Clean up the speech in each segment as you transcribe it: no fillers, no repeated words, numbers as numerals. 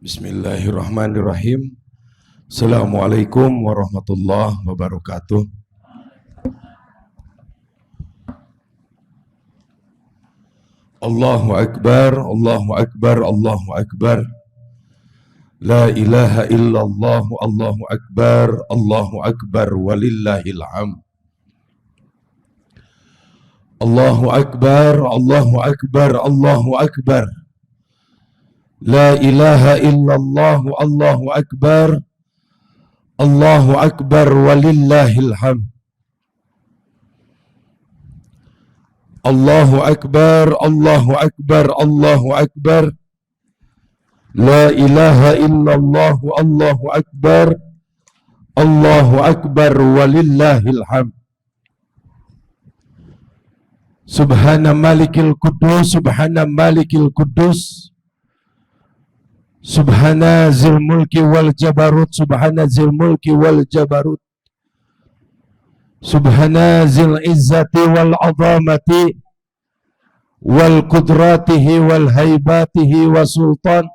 Bismillahirrahmanirrahim. Assalamualaikum warahmatullahi wabarakatuh. Allahu Akbar, Allahu Akbar, Allahu Akbar. La ilaha illallah, Allahu Akbar, Allahu Akbar, walillahil hamd. Allahu Akbar, Allahu Akbar, Allahu Akbar. La ilaha illallah, Allahu Akbar, Allahu Akbar, walillahil hamd. Allahu Akbar, Allahu Akbar, Allahu Akbar. La ilaha illallah, Allahu Akbar, Allahu Akbar, walillahil hamd. Subhana malikil kudus, subhana malikil kudus, subhana zil mulki wal jabarut, subhana zil mulki wal jabarut, subhana zil izzati wal azamati wal qudratihi wal haibatihi wa sultan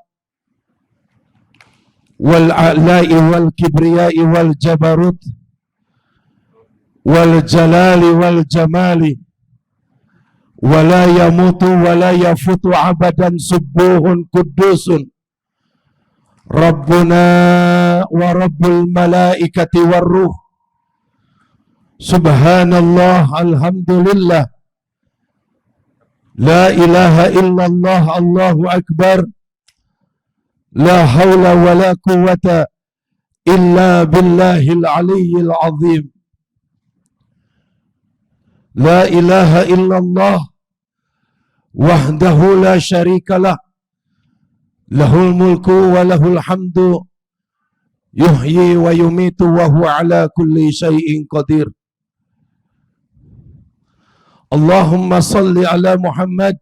wal a'la'i wal kibriyai wal jabarut wal jalali wal jamali wa la yamutu wa la yafutu abadan subuhun kudusun Rabbuna wa Rabbul malaikati war ruh. Subhanallah, alhamdulillah. La ilaha illallah, Allahu Akbar. La hawla wa la quwwata illa billahil aliyyil azim. La ilaha illallah wahdahu la syarikalah. Lahul mulku wa lahul hamdu yuhyi wa yumitu wa huwa ala kulli syai'in qadir. Allahumma salli ala Muhammad.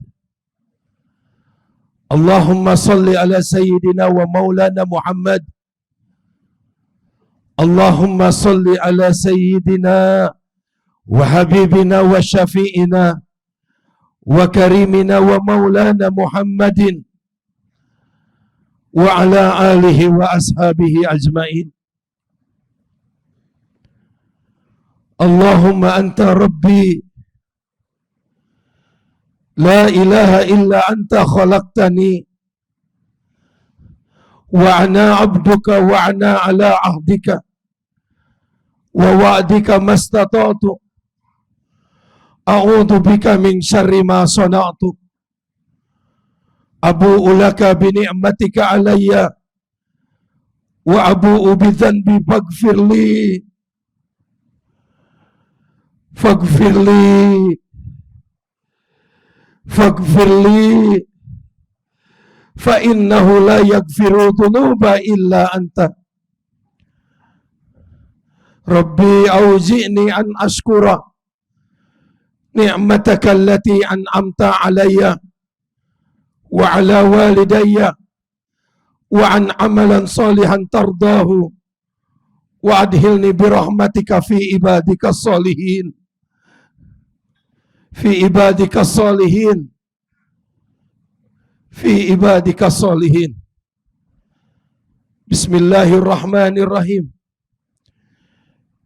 Allahumma salli ala sayyidina wa maulana Muhammad. Allahumma salli ala sayyidina wa habibina wa syafi'ina wa karimina wa maulana Muhammadin wa ala alihi wa ashabihi ajma'in. Allahumma anta rabbi la ilaha illa anta khalaqtani wa ana abduka wa ana ala ahdika wa wa'dika mastata'tu a'udhu bika min syarri ma sana'tu abu'u laka bi ni'matika alayya wa abu'u bi dhanbi faghfirli fa innahu la yaghfiru dhunuba illa anta. Rabbi auzi'ni an ashkura ni'mataka allati an'amta alayya wa ala walidayya wa an amalan salihan tardahu wa adhilni birahmatika fi ibadika salihin fi ibadika salihin fi ibadika salihin. Bismillahirrahmanirrahim.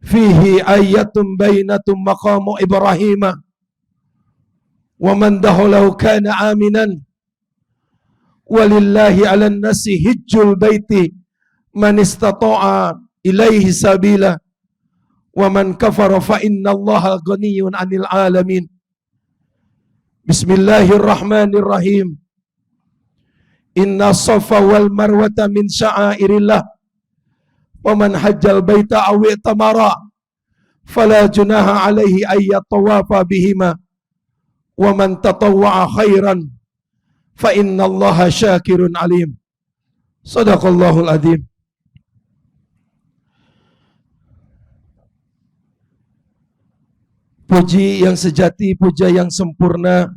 Fihi ayatun bainatum maqamu Ibrahim wa man dakhalahu kana aminan walillahi 'alan nasi hijjul baiti man istata'a ilaihi sabila wa man kafara fa innallaha ghaniyyun 'anil 'alamin. Bismillahirrahmanirrahim. Inna safa wal marwata min sya'airillah wa man hajjal baita aw i'tamara fala junaha 'alaihi ay yatawafa bihima wa man tatawwa'a khairan fa innallaha syakirun alim. Shadaqallahul adzim. Puji yang sejati, puja yang sempurna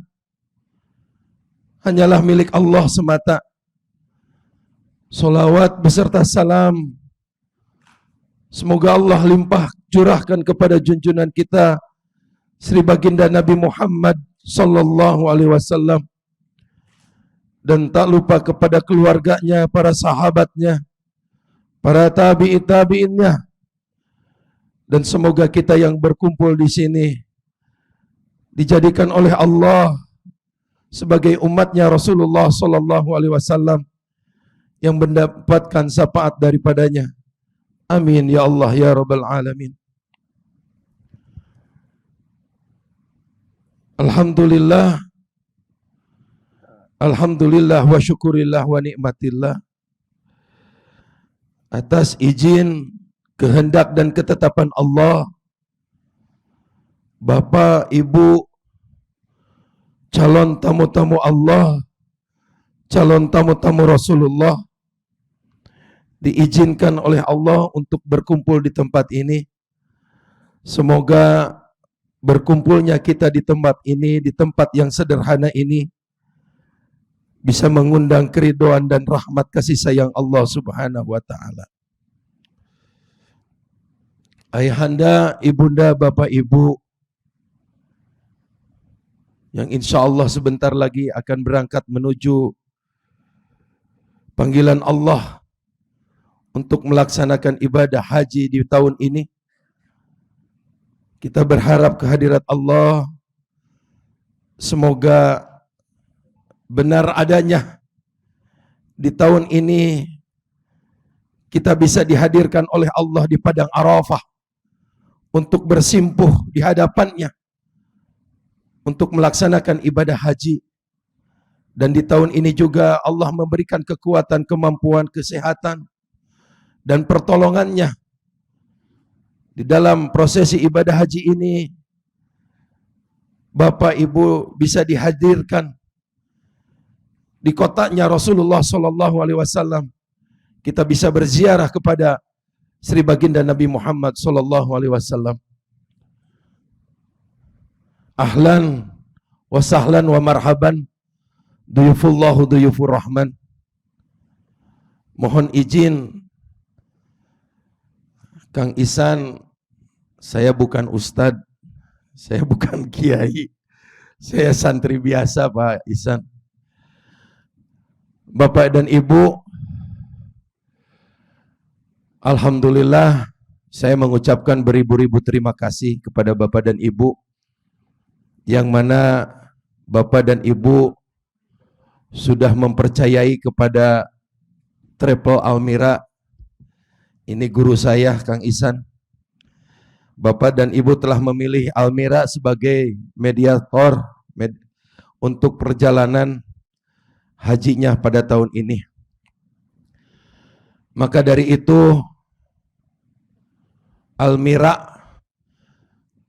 hanyalah milik Allah semata. Salawat beserta salam semoga Allah limpah curahkan kepada junjungan kita Sri Baginda Nabi Muhammad sallallahu alaihi wasallam dan tak lupa kepada keluarganya, para sahabatnya, para tabi'innya, dan semoga kita yang berkumpul di sini dijadikan oleh Allah sebagai umatnya Rasulullah Sallallahu Alaihi Wasallam yang mendapatkan syafaat daripadanya. Amin ya Allah ya Rabbal Alamin. Alhamdulillah, alhamdulillah wa syukurillah wa nikmatillah atas izin, kehendak dan ketetapan Allah, Bapak, Ibu, calon tamu-tamu Allah, calon tamu-tamu Rasulullah, diizinkan oleh Allah untuk berkumpul di tempat ini. Semoga berkumpulnya kita di tempat ini, di tempat yang sederhana ini, bisa mengundang keridhaan dan rahmat kasih sayang Allah Subhanahu wa Ta'ala. Ayahanda, ibunda, bapak, ibu, yang insya Allah sebentar lagi akan berangkat menuju panggilan Allah untuk melaksanakan ibadah haji di tahun ini. Kita berharap kehadirat Allah, semoga benar adanya di tahun ini kita bisa dihadirkan oleh Allah di padang Arafah untuk bersimpuh di hadapannya untuk melaksanakan ibadah haji. Dan di tahun ini juga Allah memberikan kekuatan, kemampuan, kesehatan dan pertolongannya di dalam prosesi ibadah haji ini. Bapak Ibu bisa dihadirkan di kotanya Rasulullah Sallallahu Alaihi Wasallam. Kita bisa berziarah kepada Sri Baginda Nabi Muhammad Sallallahu Alaihi Wasallam. Ahlan wa sahlan wa marhaban, duyufullahu duyufur rahman. Mohon izin Kang Ihsan, saya bukan ustadz, saya bukan kiai, saya santri biasa Pak Ihsan. Bapak dan Ibu, alhamdulillah saya mengucapkan beribu-ribu terima kasih kepada Bapak dan Ibu, yang mana Bapak dan Ibu sudah mempercayai kepada Travel Almira. Ini guru saya Kang Ihsan. Bapak dan Ibu telah memilih Almira sebagai mediator untuk perjalanan hajinya pada tahun ini. Maka dari itu Almira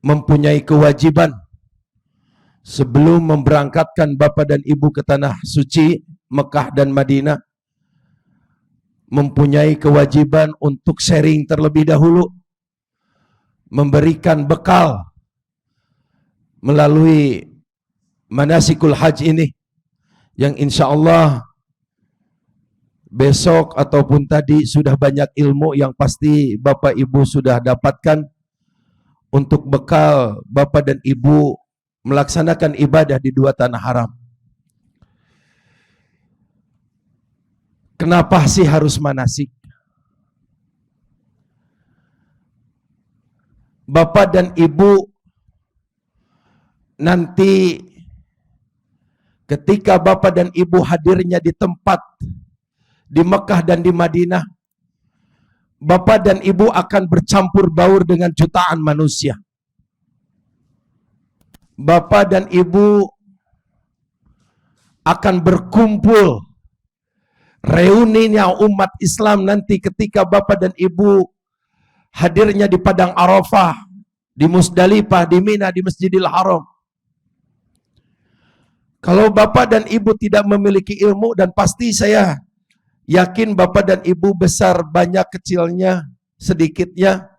mempunyai kewajiban sebelum memberangkatkan Bapak dan Ibu ke tanah suci Mekah dan Madinah, mempunyai kewajiban untuk sharing terlebih dahulu, memberikan bekal melalui manasikul haji ini, yang insya Allah besok ataupun tadi sudah banyak ilmu yang pasti Bapak Ibu sudah dapatkan untuk bekal Bapak dan Ibu melaksanakan ibadah di dua tanah haram. Kenapa sih harus manasik? Bapak dan Ibu nanti ketika Bapak dan Ibu hadirnya di tempat di Mekah dan di Madinah, Bapak dan Ibu akan bercampur baur dengan jutaan manusia. Bapak dan Ibu akan berkumpul, reuninya umat Islam nanti ketika Bapak dan Ibu hadirnya di Padang Arafah, di Musdalifah, di Mina, di Masjidil Haram. Kalau Bapak dan Ibu tidak memiliki ilmu, dan pasti saya yakin Bapak dan Ibu besar banyak kecilnya, sedikitnya,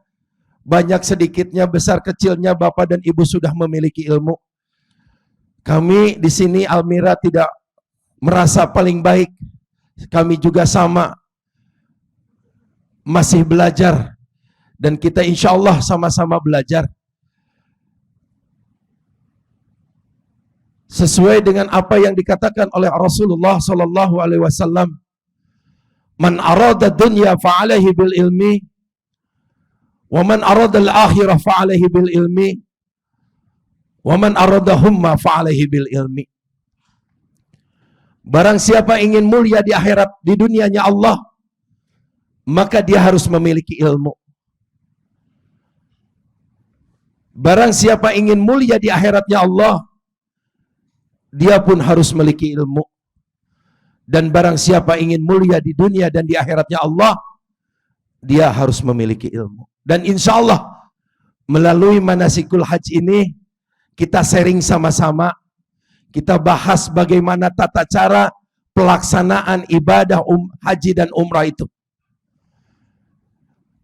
banyak sedikitnya, besar kecilnya Bapak dan Ibu sudah memiliki ilmu. Kami di sini Almira tidak merasa paling baik. Kami juga sama, masih belajar. Dan kita insya Allah sama-sama belajar. Sesuai dengan apa yang dikatakan oleh Rasulullah sallallahu alaihi wasallam, "Man arada dunya fa'alaihi bil ilmi, wa man arada al-akhirah fa'alaihi bil ilmi, wa man arada humma fa'alaihi bil ilmi." Barang siapa ingin mulia di akhirat, di dunianya Allah, maka dia harus memiliki ilmu. Barang siapa ingin mulia di akhiratnya Allah, dia pun harus memiliki ilmu. Dan barang siapa ingin mulia di dunia dan di akhiratnya Allah, dia harus memiliki ilmu. Dan insya Allah melalui manasikul haji ini, kita sharing sama-sama, kita bahas bagaimana tata cara pelaksanaan ibadah haji dan umrah itu.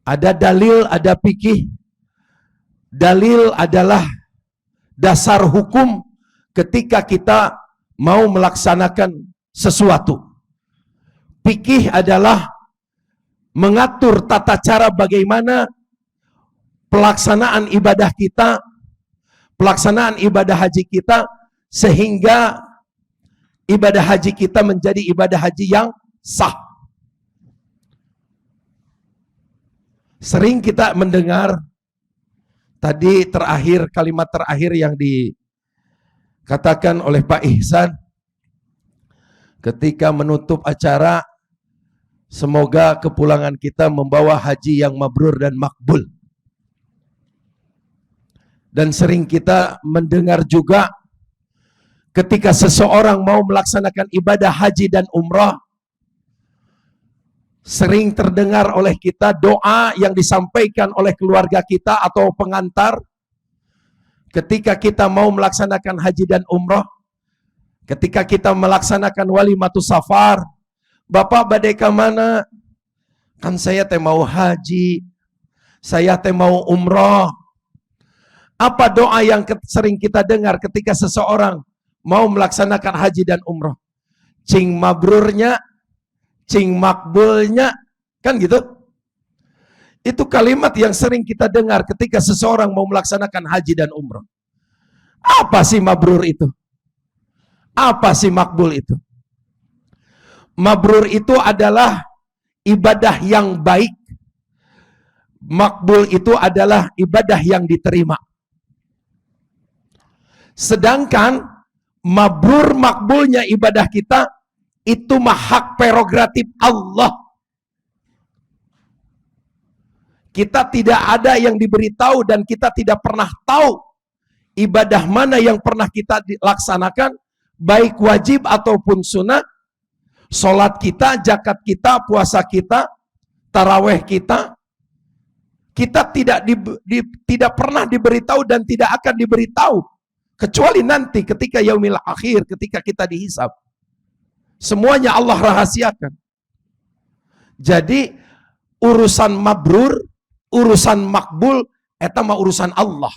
Ada dalil, ada fikih. Dalil adalah dasar hukum ketika kita mau melaksanakan sesuatu. Fikih adalah mengatur tata cara bagaimana pelaksanaan ibadah kita, pelaksanaan ibadah haji kita, sehingga ibadah haji kita menjadi ibadah haji yang sah. Sering kita mendengar tadi terakhir, kalimat terakhir yang dikatakan oleh Pak Ihsan ketika menutup acara, semoga kepulangan kita membawa haji yang mabrur dan makbul. Dan sering kita mendengar juga ketika seseorang mau melaksanakan ibadah haji dan umrah, sering terdengar oleh kita doa yang disampaikan oleh keluarga kita atau pengantar ketika kita mau melaksanakan haji dan umrah. Ketika kita melaksanakan walimatus safar, "Bapak badai ke mana?" "Kan saya teh mau haji, saya teh mau umrah." Apa doa yang sering kita dengar ketika seseorang mau melaksanakan haji dan umrah? Cing mabrurnya, cing makbulnya, kan gitu? Itu kalimat yang sering kita dengar ketika seseorang mau melaksanakan haji dan umrah. Apa sih mabrur itu? Apa sih makbul itu? Mabrur itu adalah ibadah yang baik. Makbul itu adalah ibadah yang diterima. Sedangkan mabrur makbulnya ibadah kita itu mah hak prerogatif Allah. Kita tidak ada yang diberitahu dan kita tidak pernah tahu ibadah mana yang pernah kita laksanakan, baik wajib ataupun sunnah, sholat kita, zakat kita, puasa kita, taraweh kita. Kita tidak pernah diberitahu dan tidak akan diberitahu kecuali nanti ketika yaumil akhir, ketika kita dihisab. Semuanya Allah rahasiakan. Jadi urusan mabrur, urusan makbul, eta mah urusan Allah.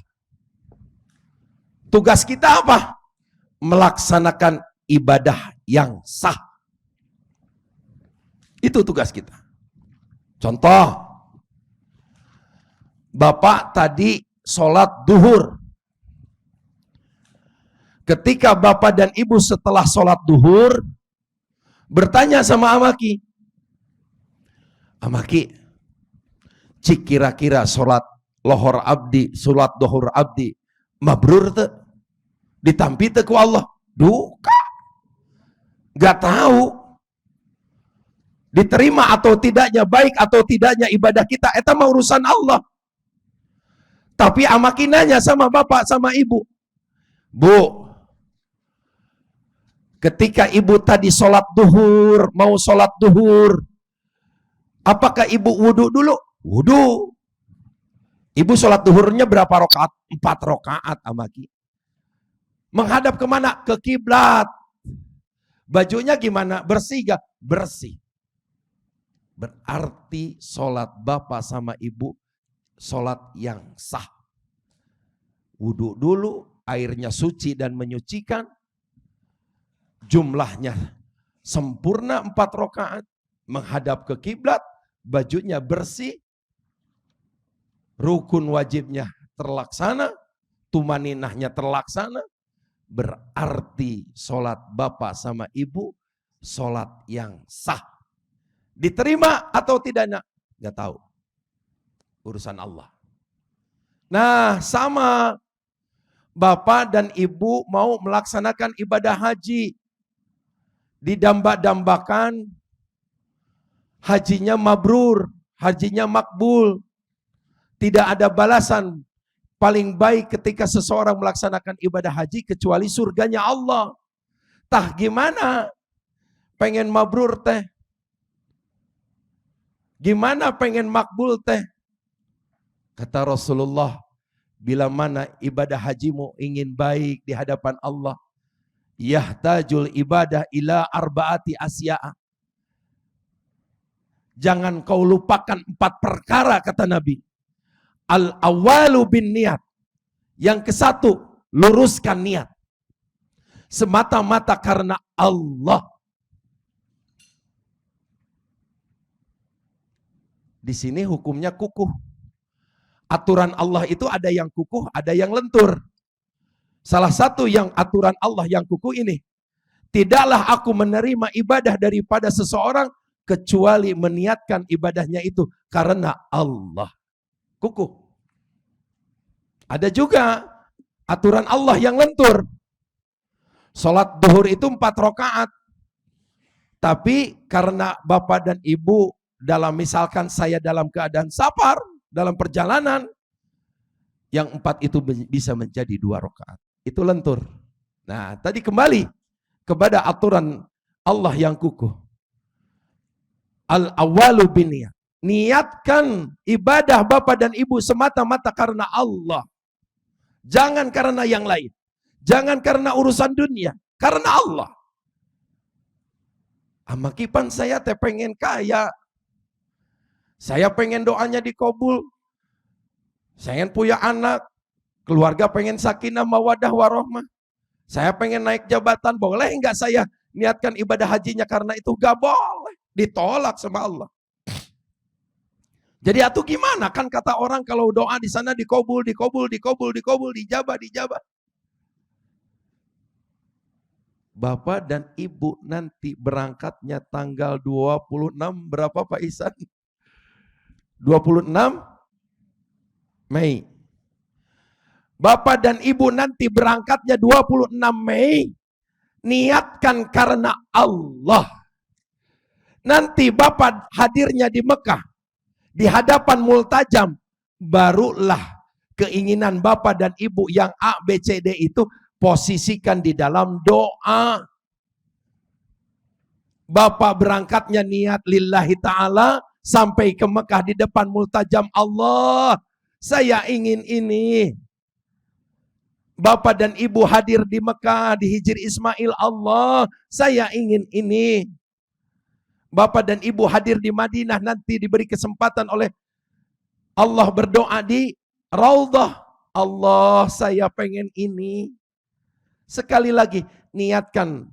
Tugas kita apa? Melaksanakan ibadah yang sah. Itu tugas kita. Contoh, Bapak tadi sholat duhur. Ketika Bapak dan Ibu setelah sholat duhur, bertanya sama Amaki, "Amaki, cik kira-kira sholat lohor abdi, sholat duhur abdi, mabrur te? Ditampi te ku Allah?" "Duka. Gak tahu. Diterima atau tidaknya, baik atau tidaknya ibadah kita, eta mah urusan Allah." Tapi Amaki nanya sama Bapak, sama Ibu, "Bu, ketika Ibu tadi sholat duhur, mau sholat duhur, apakah Ibu wudhu dulu?" "Wudhu." "Ibu sholat duhurnya berapa rakaat?" 4 rakaat, Amaki." "Menghadap kemana?" "Ke kiblat." "Bajunya gimana? Bersih gak?" "Bersih." Berarti sholat Bapak sama Ibu sholat yang sah. Wudhu dulu, airnya suci dan menyucikan, jumlahnya sempurna 4 rakaat, menghadap ke kiblat, bajunya bersih, rukun wajibnya terlaksana, tumaninahnya terlaksana, berarti sholat bapak sama ibu sholat yang sah. Diterima atau tidaknya? Nggak tahu. Urusan Allah. Nah, sama bapak dan ibu mau melaksanakan ibadah haji. Didamba-dambakan, hajinya mabrur, hajinya makbul. Tidak ada balasan paling baik ketika seseorang melaksanakan ibadah haji kecuali surganya Allah. Tah gimana? Pengen mabrur teh? Gimana pengen makbul teh? Kata Rasulullah, bila mana ibadah hajimu ingin baik di hadapan Allah, yahtajul ibadah ila arbaati asya'a. Jangan kau lupakan 4 perkara, kata Nabi. Al-awalu bin niat. Yang ke-1, luruskan niat. Semata-mata karena Allah. Di sini hukumnya kukuh. Aturan Allah itu ada yang kukuh, ada yang lentur. Salah satu yang aturan Allah yang kukuh ini, tidaklah aku menerima ibadah daripada seseorang kecuali meniatkan ibadahnya itu karena Allah. Kukuh. Ada juga aturan Allah yang lentur. Sholat duhur itu 4 rakaat. Tapi karena bapak dan ibu misalkan saya dalam keadaan safar, dalam perjalanan, yang 4 itu bisa menjadi 2 rakaat. Itu lentur. Nah, tadi kembali kepada aturan Allah yang kukuh. Al-awalu biniyat. Niatkan ibadah bapak dan ibu semata-mata karena Allah. Jangan karena yang lain. Jangan karena urusan dunia. Karena Allah. Amakipan saya teh pengen kaya. Saya pengen doanya dikabul. Saya punya anak. Keluarga pengen sakinah mawadah warohmah. Saya pengen naik jabatan. Boleh enggak saya niatkan ibadah hajinya karena itu? Gak boleh. Ditolak sama Allah. Jadi atuh gimana? Kan kata orang kalau doa di sana dikabul, dijabah. Bapak dan ibu nanti berangkatnya tanggal 26 berapa Pak Ihsan? 26 Mei. Bapak dan ibu nanti berangkatnya 26 Mei. Niatkan karena Allah. Nanti Bapak hadirnya di Mekah. Di hadapan multajam, barulah keinginan bapak dan ibu yang A, B, C, D itu posisikan di dalam doa. Bapak berangkatnya niat lillahi ta'ala, sampai ke Mekah di depan multajam, Allah, saya ingin ini. Bapak dan ibu hadir di Mekah, di Hijri Ismail, Allah, saya ingin ini. Bapak dan ibu hadir di Madinah, nanti diberi kesempatan oleh Allah berdoa di Raudhah. Allah, saya pengen ini. Sekali lagi, niatkan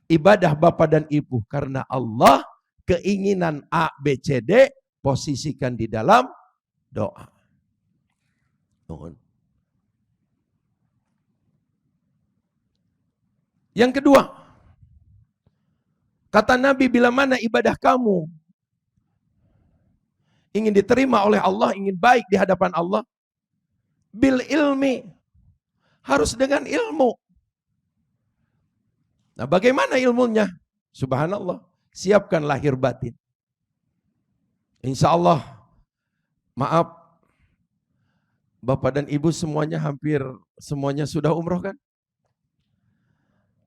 ibadah bapak dan ibu karena Allah, keinginan A, B, C, D, posisikan di dalam doa. Yang kedua, kata Nabi, bila mana ibadah kamu ingin diterima oleh Allah, ingin baik di hadapan Allah, bil ilmi, harus dengan ilmu. Nah, bagaimana ilmunya? Subhanallah, siapkan lahir batin. Insya Allah, maaf, bapak dan ibu semuanya hampir semuanya sudah umroh kan?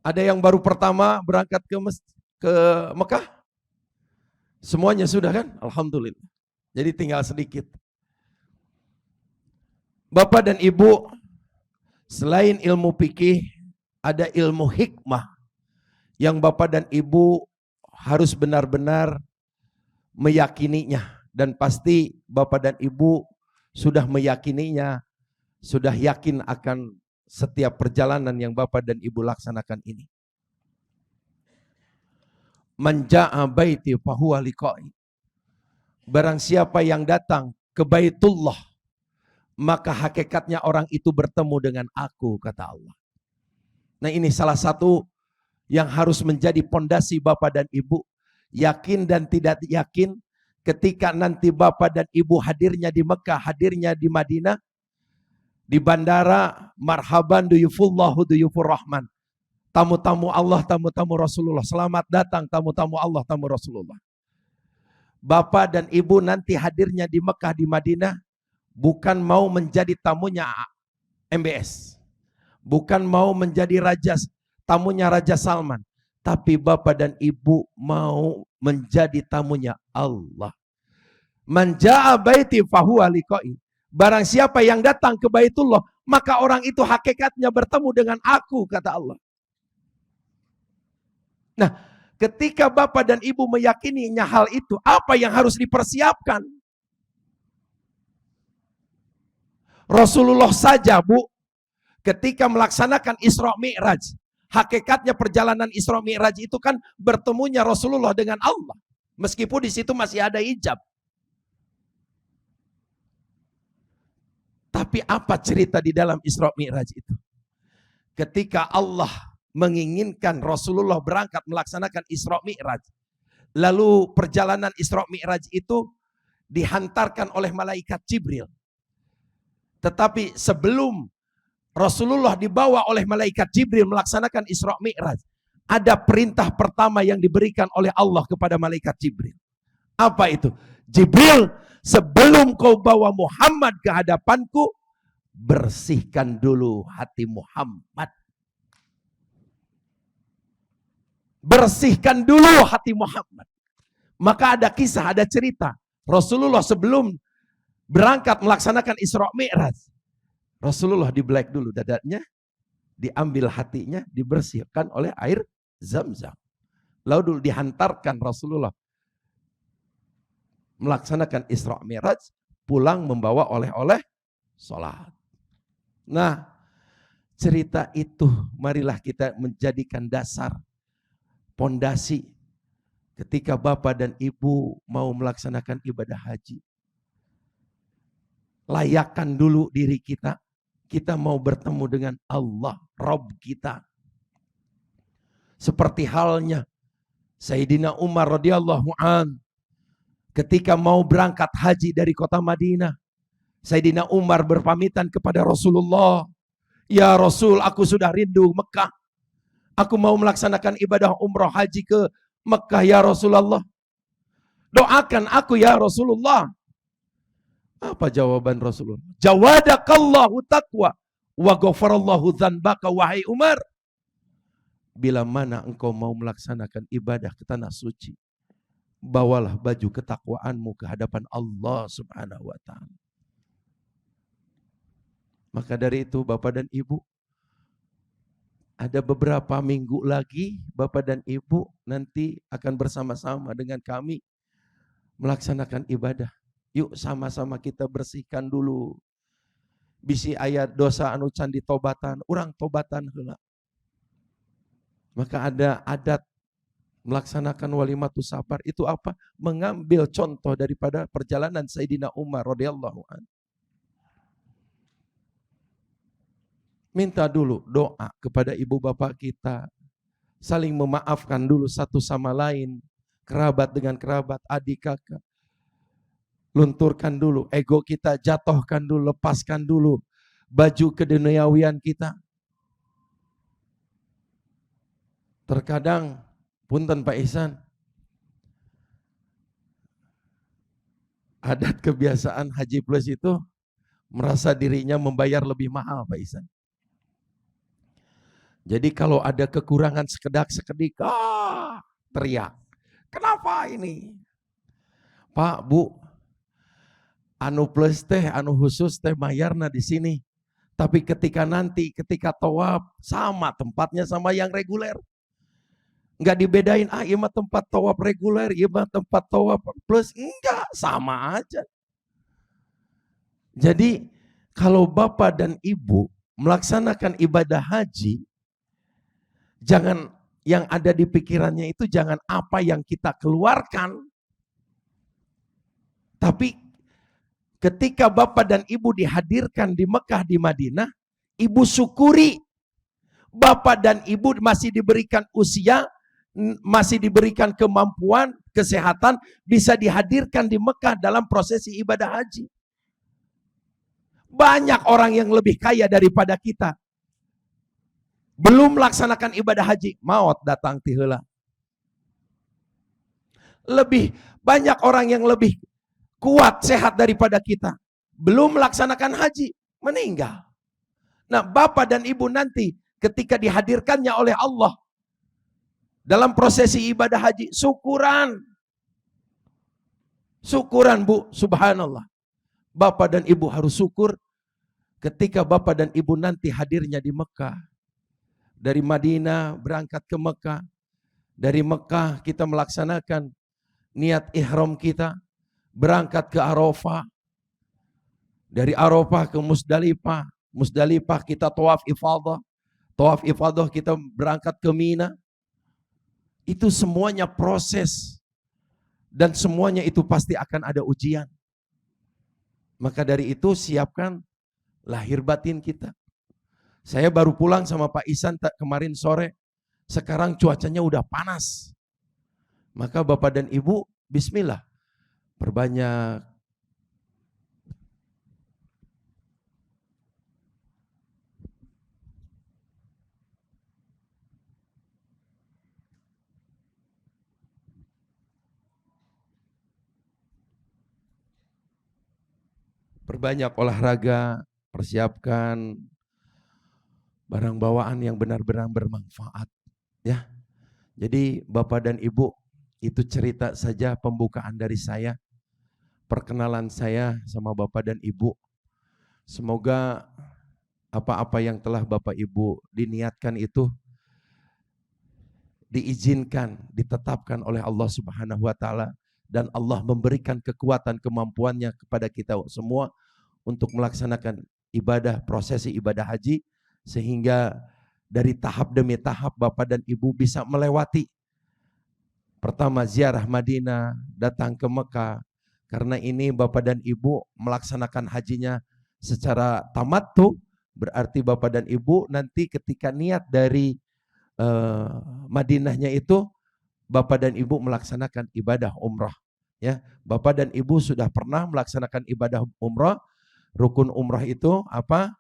Ada yang baru pertama berangkat ke Mekah? Semuanya sudah kan? Alhamdulillah. Jadi tinggal sedikit. Bapak dan ibu, selain ilmu fikih, ada ilmu hikmah yang bapak dan ibu harus benar-benar meyakininya. Dan pasti bapak dan ibu sudah meyakininya, sudah yakin akan setiap perjalanan yang bapak dan ibu laksanakan ini. Man ja'a baiti fahuwa liqa'i. Barang siapa yang datang ke Baitullah, maka hakikatnya orang itu bertemu dengan aku, kata Allah. Nah, ini salah satu yang harus menjadi pondasi Bapak dan Ibu. Yakin dan tidak yakin, ketika nanti Bapak dan Ibu hadirnya di Mekah, hadirnya di Madinah, di bandara, marhaban duyufullahu duyufur rahman. Tamu-tamu Allah, tamu-tamu Rasulullah. Selamat datang tamu-tamu Allah, tamu Rasulullah. Bapak dan Ibu nanti hadirnya di Mekah, di Madinah, bukan mau menjadi tamunya MBS. Bukan mau menjadi tamunya Raja Salman. Tapi Bapak dan Ibu mau menjadi tamunya Allah. Man ja'a baiti fahuwa liqa'i. Barang siapa yang datang ke Baitullah, maka orang itu hakikatnya bertemu dengan aku, kata Allah. Nah, ketika Bapak dan Ibu meyakininya hal itu, apa yang harus dipersiapkan? Rasulullah saja, Bu, ketika melaksanakan Isra Mi'raj, hakikatnya perjalanan Isra Mi'raj itu kan bertemunya Rasulullah dengan Allah. Meskipun di situ masih ada hijab. Tapi apa cerita di dalam Isra Mi'raj itu? Ketika Allah menginginkan Rasulullah berangkat melaksanakan Isra Mi'raj, lalu perjalanan Isra Mi'raj itu dihantarkan oleh malaikat Jibril. Tetapi sebelum Rasulullah dibawa oleh malaikat Jibril melaksanakan Isra Mi'raj, ada perintah pertama yang diberikan oleh Allah kepada malaikat Jibril. Apa itu? Jibril, sebelum kau bawa Muhammad ke hadapanku, bersihkan dulu hati Muhammad. Bersihkan dulu hati Muhammad. Maka ada kisah, ada cerita. Rasulullah sebelum berangkat melaksanakan Isra Mi'raj, Rasulullah dibelek dulu dadanya, diambil hatinya, dibersihkan oleh air Zam-Zam. Lalu dulu dihantarkan Rasulullah melaksanakan Isra Mi'raj, pulang membawa oleh-oleh sholat. Nah, cerita itu marilah kita menjadikan dasar, pondasi ketika Bapak dan Ibu mau melaksanakan ibadah haji. Layakkan dulu diri kita. Kita mau bertemu dengan Allah, Rabb kita. Seperti halnya Sayyidina Umar radhiyallahu an, ketika mau berangkat haji dari kota Madinah, Sayyidina Umar berpamitan kepada Rasulullah, ya Rasul, aku sudah rindu Mekah. Aku mau melaksanakan ibadah umrah haji ke Mekah ya Rasulullah. Doakan aku ya Rasulullah. Apa jawaban Rasulullah? Jawadakallahu taqwa wa ghafarallahu dzanbaka wahai Umar. Bila mana engkau mau melaksanakan ibadah ke tanah suci, bawalah baju ketakwaanmu ke hadapan Allah Subhanahu wa taala. Maka dari itu Bapak dan Ibu, ada beberapa minggu lagi Bapak dan Ibu nanti akan bersama-sama dengan kami melaksanakan ibadah. Yuk sama-sama kita bersihkan dulu. Bisi ayat dosa anu can ditobatan, urang tobatan heula. Maka ada adat melaksanakan walimatus safar itu apa? Mengambil contoh daripada perjalanan Sayyidina Umar radhiyallahu anhu. Minta dulu doa kepada ibu bapak kita. Saling memaafkan dulu satu sama lain. Kerabat dengan kerabat, adik kakak. Lunturkan dulu ego kita, jatuhkan dulu, lepaskan dulu baju keduniawian kita. Terkadang, punten Pak Ihsan, adat kebiasaan Haji Plus itu merasa dirinya membayar lebih mahal Pak Ihsan. Jadi kalau ada kekurangan sekedak-sekedik, teriak. Kenapa ini? Pak, Bu, anu plus teh, anu khusus teh bayarna di sini. Tapi ketika tawaf sama tempatnya sama yang reguler. Enggak dibedain, iya mah tempat tawaf reguler, iya mah tempat tawaf plus. Enggak, sama aja. Jadi kalau Bapak dan Ibu melaksanakan ibadah haji, jangan yang ada di pikirannya itu jangan apa yang kita keluarkan. Tapi ketika Bapak dan Ibu dihadirkan di Mekah, di Madinah, Ibu syukuri Bapak dan ibu masih diberikan usia, masih diberikan kemampuan, kesehatan, bisa dihadirkan di Mekah dalam prosesi ibadah haji. Banyak orang yang lebih kaya daripada kita, belum melaksanakan ibadah haji, maut datang ti heula. Lebih banyak orang yang lebih kuat, sehat daripada kita, belum melaksanakan haji, meninggal. Nah, bapak dan ibu nanti ketika dihadirkannya oleh Allah dalam prosesi ibadah haji, syukuran. Syukuran, Bu, subhanallah. Bapak dan ibu harus syukur ketika bapak dan ibu nanti hadirnya di Mekah. Dari Madinah berangkat ke Mekah. Dari Mekah kita melaksanakan niat ihram kita, berangkat ke Arafah. Dari Arafah ke Musdalifah. Musdalifah kita tawaf ifadah. Tawaf ifadah kita berangkat ke Mina. Itu semuanya proses. Dan semuanya itu pasti akan ada ujian. Maka dari itu siapkan lahir batin kita. Saya baru pulang sama Pak Isan kemarin sore. Sekarang cuacanya udah panas. Maka Bapak dan Ibu, bismillah. Perbanyak olahraga, persiapkan barang bawaan yang benar-benar bermanfaat, ya. Jadi Bapak dan Ibu, itu cerita saja pembukaan dari saya, perkenalan saya sama Bapak dan Ibu. Semoga apa-apa yang telah Bapak Ibu diniatkan itu diizinkan, ditetapkan oleh Allah Subhanahu wa taala, dan Allah memberikan kekuatan kemampuannya kepada kita semua untuk melaksanakan ibadah, prosesi ibadah haji, sehingga dari tahap demi tahap Bapak dan Ibu bisa melewati. Pertama ziarah Madinah, datang ke Mekah. Karena ini Bapak dan Ibu melaksanakan hajinya secara tamattu, berarti Bapak dan Ibu nanti ketika niat dari Madinahnya itu, Bapak dan Ibu melaksanakan ibadah umrah. Ya, Bapak dan Ibu sudah pernah melaksanakan ibadah umrah. Rukun umrah itu apa?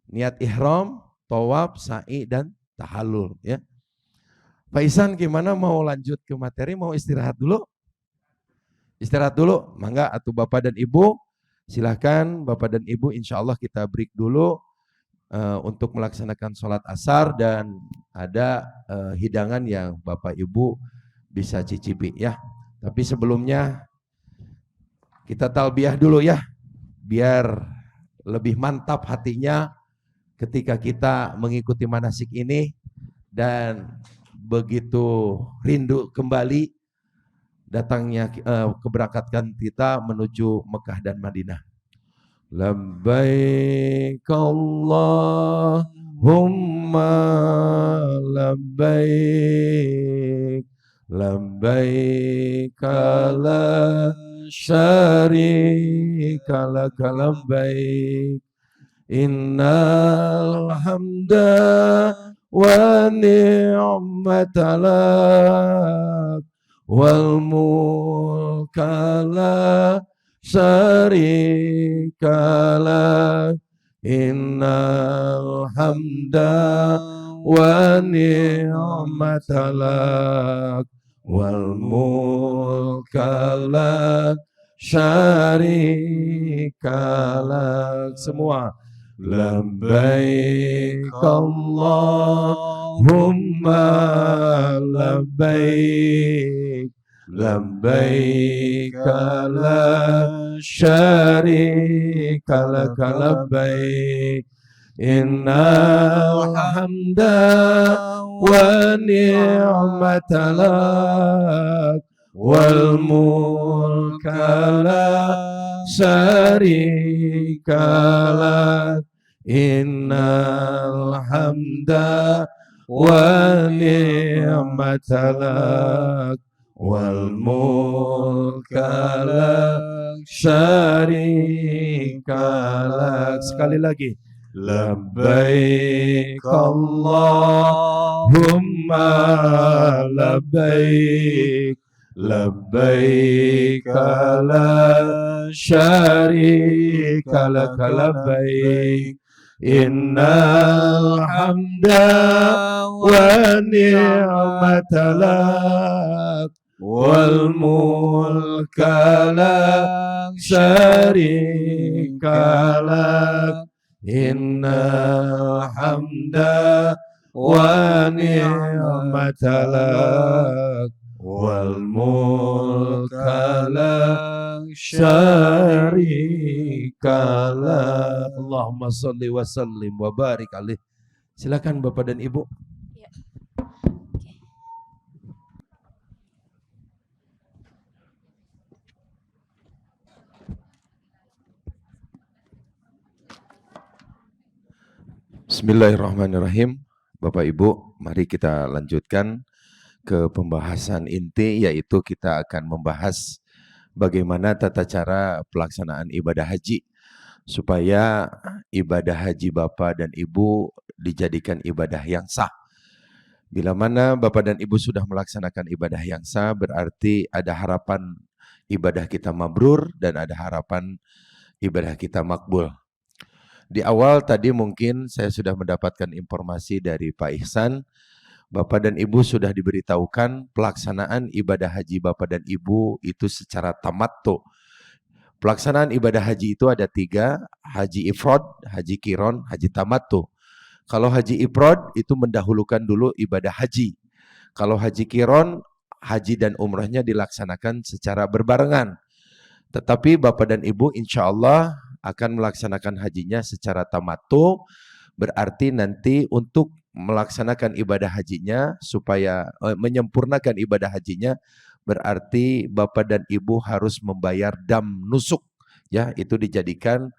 Niat ihram, tawaf, sa'i, dan tahallul. Ya. Pak Isan gimana, mau lanjut ke materi, mau istirahat dulu? Istirahat dulu, mangga atuh Bapak dan Ibu. Silahkan Bapak dan Ibu, insya Allah kita break dulu untuk melaksanakan sholat asar, dan ada hidangan yang Bapak Ibu bisa cicipi ya. Tapi sebelumnya kita talbiyah dulu ya, biar lebih mantap hatinya ketika kita mengikuti manasik ini, dan begitu rindu kembali datangnya keberangkatan kita menuju Mekah dan Madinah. Labbaik Allahumma labbaik, labbaik la syarika lak labbaik, innal hamda wa ni'mata lak wal mulka la syarika lak, innal hamda wa ni'mata lak wal mulka la syarika lak. Semua labbaik Allahumma labbaik, labbaik la syarika lak labbaik, innal hamda wa ni'mata lak wal mulka la syarika lak, innal hamda wa ni'mata lak wal mulka la syarika lak. Sekali lagi, labbaik Allahumma labbaik, labbaik la syarika lak labbaik, innal hamda wa ni'mata lak wal mulka la syarika lak, innal hamda wa ni'mata lak wal mulka la syarika lak. Allahumma shalli wa sallim wa barik alaih. Silakan Bapak dan Ibu. Ya. Bismillahirrahmanirrahim. Bapak Ibu, mari kita lanjutkan ke pembahasan inti, yaitu kita akan membahas bagaimana tata cara pelaksanaan ibadah haji supaya ibadah haji Bapak dan Ibu dijadikan ibadah yang sah. Bila mana Bapak dan Ibu sudah melaksanakan ibadah yang sah, berarti ada harapan ibadah kita mabrur dan ada harapan ibadah kita makbul. Di awal tadi mungkin saya sudah mendapatkan informasi dari Pak Ihsan, Bapak dan Ibu sudah diberitahukan pelaksanaan ibadah haji Bapak dan Ibu itu secara tamattu. Pelaksanaan ibadah haji itu ada 3, haji ifrad, haji qiron, haji tamattu. Kalau haji ifrad itu mendahulukan dulu ibadah haji. Kalau haji qiron, haji dan umrahnya dilaksanakan secara berbarengan. Tetapi Bapak dan Ibu insya Allah akan melaksanakan hajinya secara tamattu, berarti nanti untuk melaksanakan ibadah hajinya supaya menyempurnakan ibadah hajinya, berarti Bapak dan Ibu harus membayar dam nusuk, ya, itu dijadikan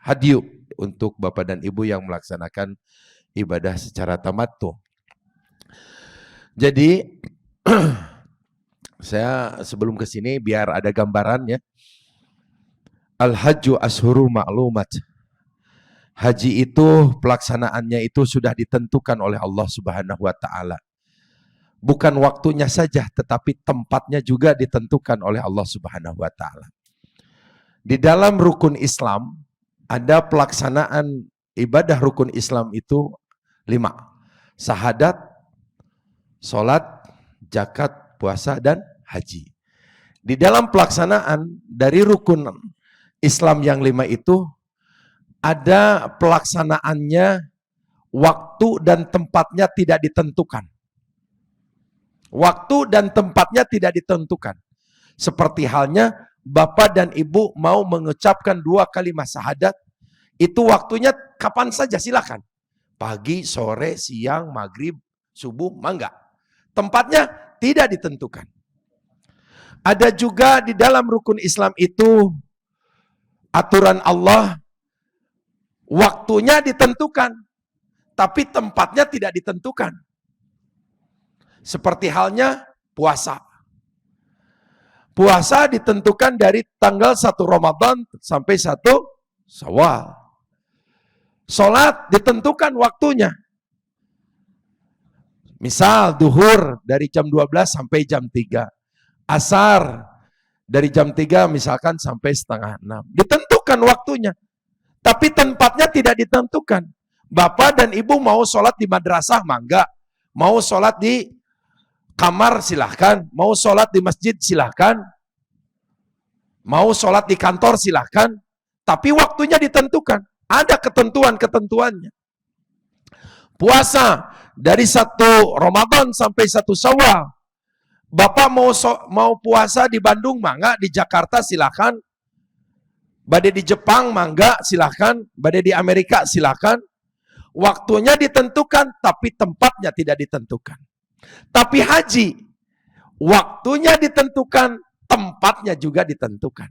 hadyu untuk Bapak dan Ibu yang melaksanakan ibadah secara tamattu. Jadi saya sebelum ke sini biar ada gambarannya. Al-hajju ashuru ma'lumat. Haji itu pelaksanaannya itu sudah ditentukan oleh Allah Subhanahu wa taala. Bukan waktunya saja tetapi tempatnya juga ditentukan oleh Allah Subhanahu wa taala. Di dalam rukun Islam ada pelaksanaan ibadah rukun Islam itu 5. Syahadat, salat, zakat, puasa dan haji. Di dalam pelaksanaan dari rukun Islam yang 5 itu ada pelaksanaannya waktu dan tempatnya tidak ditentukan. Waktu dan tempatnya tidak ditentukan. Seperti halnya Bapak dan Ibu mau mengucapkan 2 kalimat syahadat, itu waktunya kapan saja silakan. Pagi, sore, siang, maghrib, subuh, mangga. Tempatnya tidak ditentukan. Ada juga di dalam rukun Islam itu aturan Allah, waktunya ditentukan, tapi tempatnya tidak ditentukan. Seperti halnya puasa. Puasa ditentukan dari tanggal 1 Ramadan sampai 1 Syawal. Salat ditentukan waktunya. Misal duhur dari jam 12 sampai jam 3. Asar dari jam 3 misalkan sampai setengah 6. Ditentukan waktunya. Tapi tempatnya tidak ditentukan. Bapak dan Ibu mau sholat di madrasah, mangga. Mau sholat di kamar, silahkan. Mau sholat di masjid, silahkan. Mau sholat di kantor, silahkan. Tapi waktunya ditentukan. Ada ketentuan-ketentuannya. Puasa dari 1 Ramadan sampai 1 Syawal. Bapak mau puasa di Bandung, mangga. Di Jakarta, silahkan. Badai di Jepang, mangga, silahkan. Badai di Amerika, silahkan. Waktunya ditentukan, tapi tempatnya tidak ditentukan. Tapi haji, waktunya ditentukan, tempatnya juga ditentukan.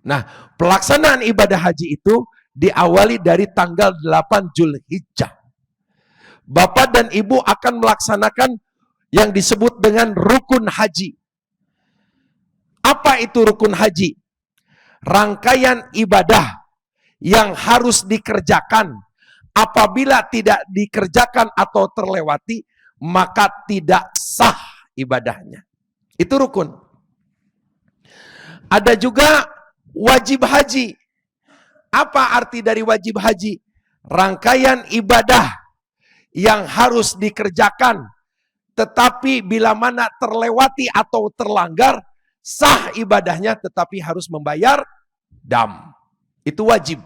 Nah, pelaksanaan ibadah haji itu diawali dari tanggal 8 Zulhijjah. Bapak dan Ibu akan melaksanakan yang disebut dengan rukun haji. Apa itu rukun haji? Rangkaian ibadah yang harus dikerjakan. Apabila tidak dikerjakan atau terlewati, maka tidak sah ibadahnya. Itu rukun. Ada juga wajib haji. Apa arti dari wajib haji? Rangkaian ibadah yang harus dikerjakan, tetapi bila mana terlewati atau terlanggar, sah ibadahnya tetapi harus membayar dam. Itu wajib.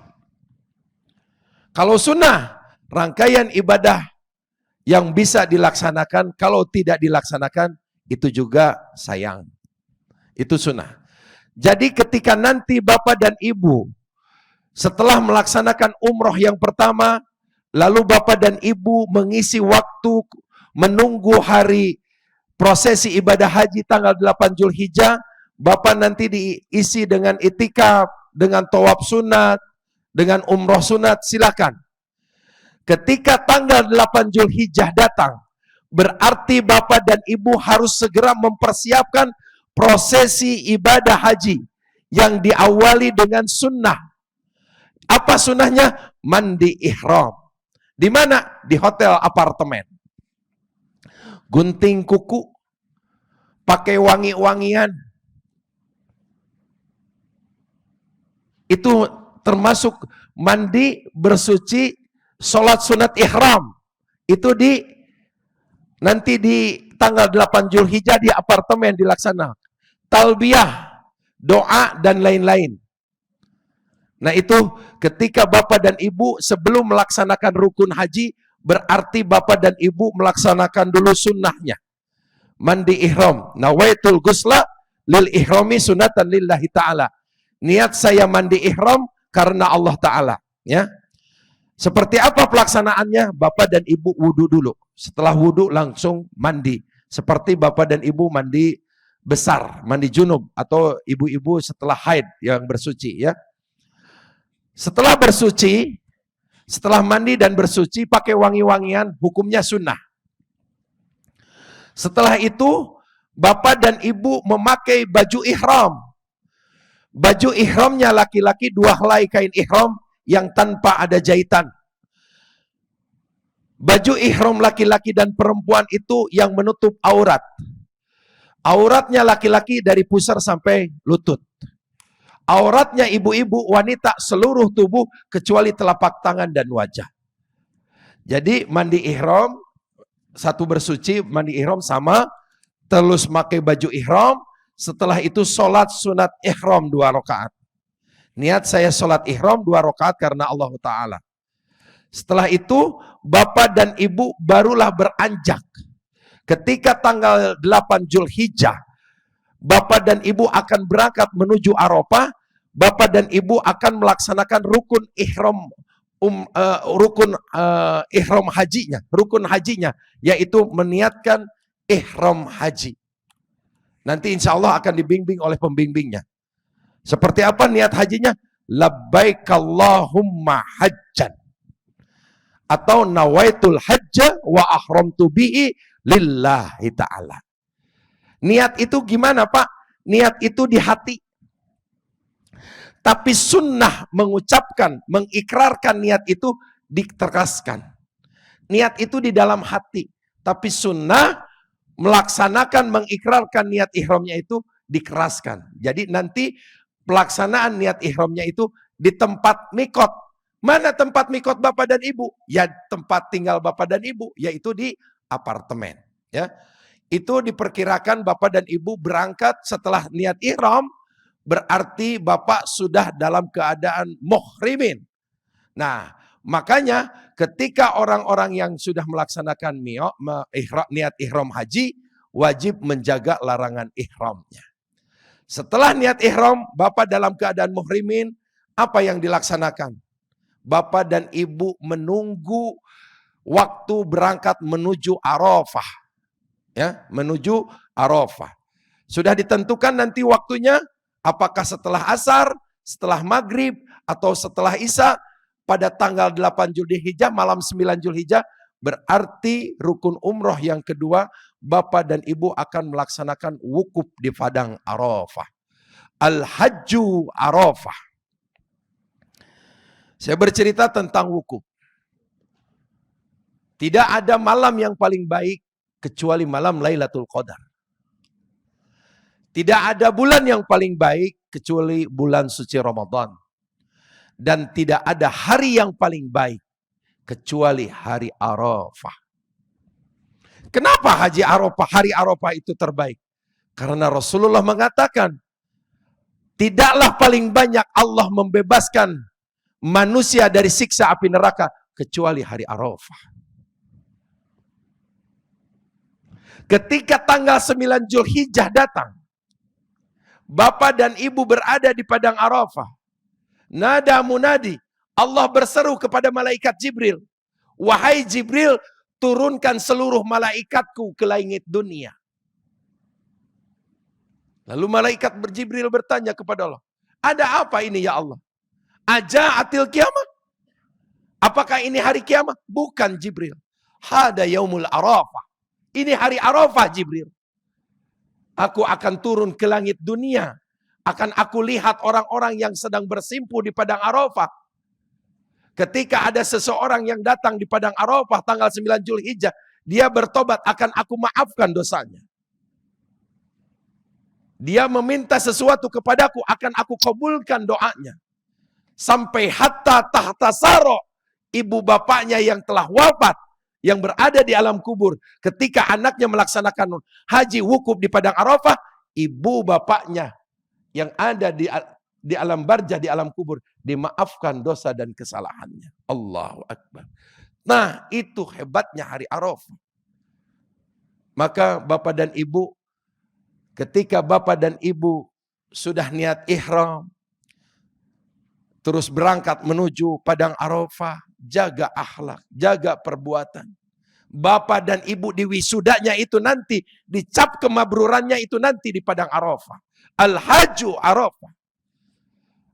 Kalau sunnah, rangkaian ibadah yang bisa dilaksanakan, kalau tidak dilaksanakan, itu juga sayang. Itu sunnah. Jadi ketika nanti Bapak dan Ibu setelah melaksanakan umroh yang pertama, lalu Bapak dan Ibu mengisi waktu menunggu hari prosesi ibadah haji tanggal 8 Zulhijjah, Bapak nanti diisi dengan itikaf, dengan tawaf sunat, dengan umroh sunat, silakan. Ketika tanggal 8 Zulhijjah datang, berarti Bapak dan Ibu harus segera mempersiapkan prosesi ibadah haji yang diawali dengan sunnah. Apa sunnahnya? Mandi ihram. Di mana? Di hotel apartemen. Gunting kuku, pakai wangi-wangian. Itu termasuk mandi, bersuci, sholat sunat ihram. Itu nanti di tanggal 8 Zulhijjah di apartemen dilaksanakan. Talbiyah, doa, dan lain-lain. Nah itu ketika Bapak dan Ibu sebelum melaksanakan rukun haji, berarti Bapak dan Ibu melaksanakan dulu sunnahnya. Mandi ihram. Nawaitul gusla lil ihrami sunatan lillahi ta'ala. Niat saya mandi ihram karena Allah Ta'ala. Ya. Seperti apa pelaksanaannya? Bapak dan Ibu wudu dulu. Setelah wudu langsung mandi. Seperti Bapak dan Ibu mandi besar, mandi junub. Atau ibu-ibu setelah haid yang bersuci. Ya. Setelah bersuci, setelah mandi dan bersuci pakai wangi-wangian, hukumnya sunnah. Setelah itu, Bapak dan Ibu memakai baju ihram. Baju ihramnya laki-laki 2 helai kain ihram yang tanpa ada jahitan. Baju ihram laki-laki dan perempuan itu yang menutup aurat. Auratnya laki-laki dari pusar sampai lutut. Auratnya ibu-ibu, wanita, seluruh tubuh kecuali telapak tangan dan wajah. Jadi mandi ihram, satu bersuci, mandi ihram sama, terus pakai baju ihram, setelah itu sholat sunat ihram 2 rakaat. Niat saya sholat ihram 2 rakaat karena Allah Ta'ala. Setelah itu, Bapak dan Ibu barulah beranjak. Ketika tanggal 8 Zulhijjah, Bapak dan Ibu akan berangkat menuju Arafah. Bapak dan Ibu akan melaksanakan rukun ihram ihram hajinya, rukun hajinya, yaitu meniatkan ihram haji. Nanti insya Allah akan dibimbing oleh pembimbingnya. Seperti apa niat hajinya? Labbaik Allahumma hajjan. Atau nawaitul hajja wa ahramtu bihi lillahi ta'ala. Niat itu gimana Pak? Niat itu di hati. Tapi sunnah mengucapkan, mengikrarkan niat itu diterkaskan. Niat itu di dalam hati. Tapi sunnah melaksanakan, mengikrarkan niat ihramnya itu dikeraskan. Jadi nanti pelaksanaan niat ihramnya itu di tempat mikot. Mana tempat mikot Bapak dan Ibu? Ya tempat tinggal Bapak dan Ibu, yaitu di apartemen. Ya, itu diperkirakan Bapak dan Ibu berangkat setelah niat ihram, berarti Bapak sudah dalam keadaan muhrimin. Nah, makanya ketika orang-orang yang sudah melaksanakan niat ihram haji, wajib menjaga larangan ihramnya. Setelah niat ihram, Bapak dalam keadaan muhrimin, apa yang dilaksanakan? Bapak dan Ibu menunggu waktu berangkat menuju Arafah. Ya, menuju Arafah. Sudah ditentukan nanti waktunya, apakah setelah asar, setelah maghrib, atau setelah isya, pada tanggal 8 Zulhijjah, malam 9 Zulhijjah, berarti rukun umroh yang kedua, Bapak dan Ibu akan melaksanakan wukuf di padang Arafah. Al-Hajju Arafah. Saya bercerita tentang wukuf. Tidak ada malam yang paling baik kecuali malam Lailatul Qadar. Tidak ada bulan yang paling baik kecuali bulan suci Ramadan. Dan tidak ada hari yang paling baik kecuali hari Arafah. Kenapa hari Arafah itu terbaik? Karena Rasulullah mengatakan, tidaklah paling banyak Allah membebaskan manusia dari siksa api neraka kecuali hari Arafah. Ketika tanggal 9 Zulhijjah datang, Bapak dan Ibu berada di padang Arafah. Nada munadi, Allah berseru kepada malaikat Jibril, wahai Jibril, turunkan seluruh malaikatku ke langit dunia. Lalu malaikat Jibril bertanya kepada Allah, ada apa ini ya Allah? Aja'atil kiamat? Apakah ini hari kiamat? Bukan Jibril. Hada yaumul Arafah. Ini hari Arafah Jibril. Aku akan turun ke langit dunia. Akan aku lihat orang-orang yang sedang bersimpu di padang Arafah. Ketika ada seseorang yang datang di padang Arafah tanggal 9 Zulhijjah, dia bertobat, akan aku maafkan dosanya. Dia meminta sesuatu kepadaku, akan aku kabulkan doanya. Sampai hatta tahta saro, ibu bapaknya yang telah wafat, yang berada di alam kubur, ketika anaknya melaksanakan haji wukuf di padang Arafah, ibu bapaknya yang ada di alam barzah, di alam kubur, dimaafkan dosa dan kesalahannya. Allahu Akbar. Nah, itu hebatnya hari Arafah. Maka Bapak dan Ibu, ketika Bapak dan Ibu sudah niat ihram, terus berangkat menuju padang Arafah, jaga akhlak, jaga perbuatan. Bapak dan Ibu di wisudanya itu nanti, dicap kemabrurannya itu nanti di padang Arafah. Al-Haju Arafah.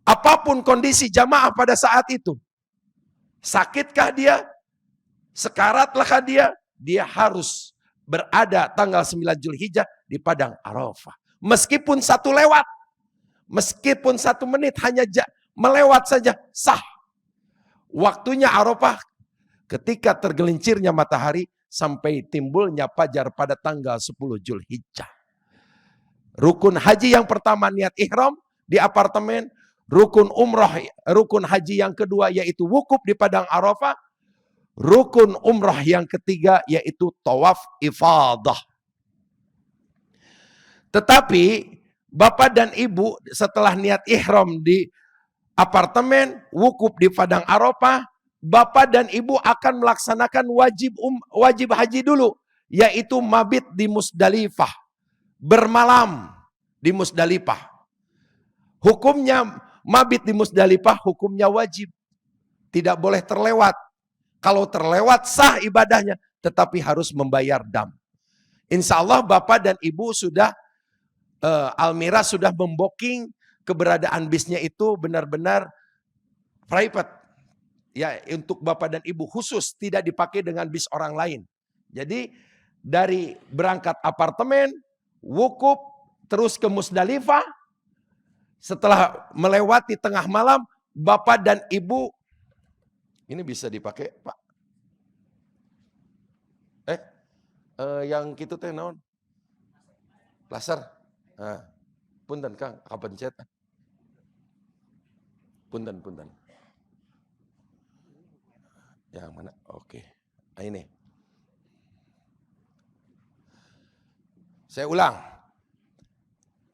Apapun kondisi jamaah pada saat itu, sakitkah dia, sekaratlahkah dia, dia harus berada tanggal 9 Zulhijjah di padang Arafah. Meskipun 1 lewat, meskipun 1 menit hanya melewat saja, sah. Waktunya Arafah ketika tergelincirnya matahari sampai timbulnya fajar pada tanggal 10 Zulhijjah. Rukun haji yang pertama niat ihram di apartemen, rukun umrah, rukun haji yang kedua yaitu wukuf di padang Arafah, rukun umrah yang ketiga yaitu tawaf ifadah. Tetapi Bapak dan Ibu setelah niat ihram di apartemen, wukuf di padang Arafah, Bapak dan Ibu akan melaksanakan wajib haji dulu, yaitu mabit di Musdalifah, bermalam di Musdalifah. Hukumnya mabit di Musdalifah, hukumnya wajib, tidak boleh terlewat. Kalau terlewat sah ibadahnya, tetapi harus membayar dam. Insya Allah Bapak dan Ibu sudah Almira sudah membooking keberadaan bisnya itu benar-benar private. Ya, untuk Bapak dan Ibu khusus, tidak dipakai dengan bis orang lain. Jadi dari berangkat apartemen, wukuf, terus ke Musdalifah, setelah melewati tengah malam, Bapak dan Ibu, ini bisa dipakai Pak? Yang gitu teh naon? Laser. Nah, punten Kang, kapencet. Punten. Yang mana? Oke. Nah, ini. Saya ulang.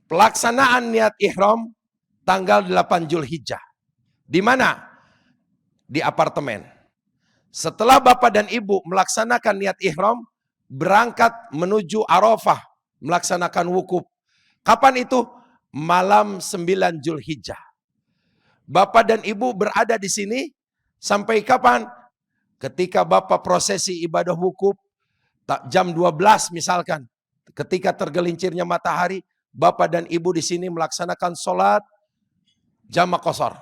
Pelaksanaan niat ihram tanggal 8 Zulhijjah. Di mana? Di apartemen. Setelah Bapak dan Ibu melaksanakan niat ihram, berangkat menuju Arafah, melaksanakan wukuf. Kapan itu? Malam 9 Zulhijjah. Bapak dan Ibu berada di sini sampai kapan? Ketika Bapak prosesi ibadah wukuf, jam 12 misalkan, ketika tergelincirnya matahari, Bapak dan Ibu di sini melaksanakan sholat jamak qashar.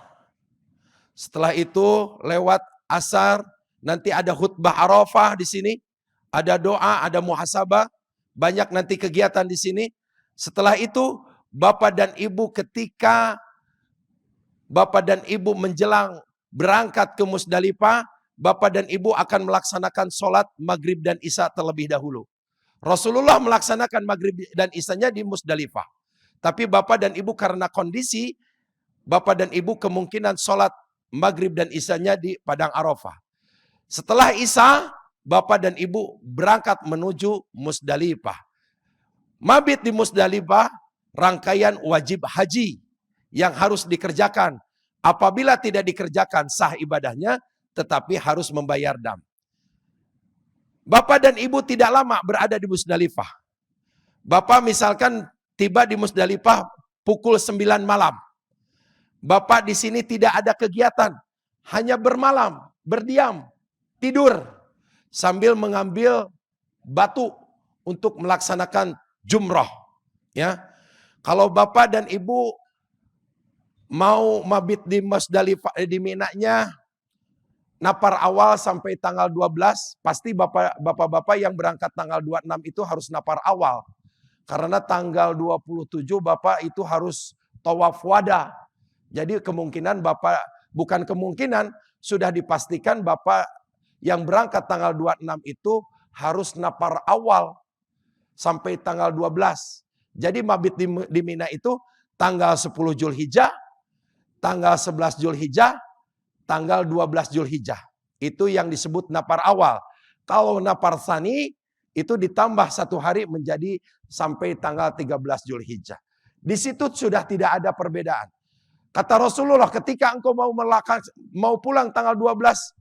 Setelah itu lewat asar, nanti ada khutbah Arafah di sini, ada doa, ada muhasabah, banyak nanti kegiatan di sini. Setelah itu Bapak dan Ibu ketika Bapak dan Ibu menjelang berangkat ke Musdalifah, Bapak dan Ibu akan melaksanakan sholat maghrib dan isya terlebih dahulu. Rasulullah melaksanakan maghrib dan isyanya di Musdalifah. Tapi Bapak dan Ibu karena kondisi, Bapak dan Ibu kemungkinan sholat maghrib dan isyanya di Padang Arafah. Setelah isya, Bapak dan Ibu berangkat menuju Musdalifah. Mabit di Musdalifah, rangkaian wajib haji yang harus dikerjakan. Apabila tidak dikerjakan sah ibadahnya, tetapi harus membayar dam. Bapak dan Ibu tidak lama berada di Musdalifah. Bapak misalkan tiba di Musdalifah pukul 9 malam. Bapak di sini tidak ada kegiatan, hanya bermalam, berdiam, tidur sambil mengambil batu untuk melaksanakan jumrah. Ya, kalau Bapak dan Ibu mau mabit di Musdalifah di Mina-nya napar awal sampai tanggal 12, pasti bapak-bapak yang berangkat tanggal 26 itu harus napar awal. Karena tanggal 27 Bapak itu harus tawaf wada. Jadi kemungkinan Bapak, bukan kemungkinan, sudah dipastikan Bapak yang berangkat tanggal 26 itu harus napar awal sampai tanggal 12. Jadi mabit di Mina itu tanggal 10 Zulhijjah, tanggal 11 Zulhijjah, tanggal 12 Zulhijjah. Itu yang disebut napar awal. Kalau napar tsani itu ditambah 1 hari menjadi sampai tanggal 13 Zulhijjah. Di situ sudah tidak ada perbedaan. Kata Rasulullah, ketika engkau mau pulang tanggal 12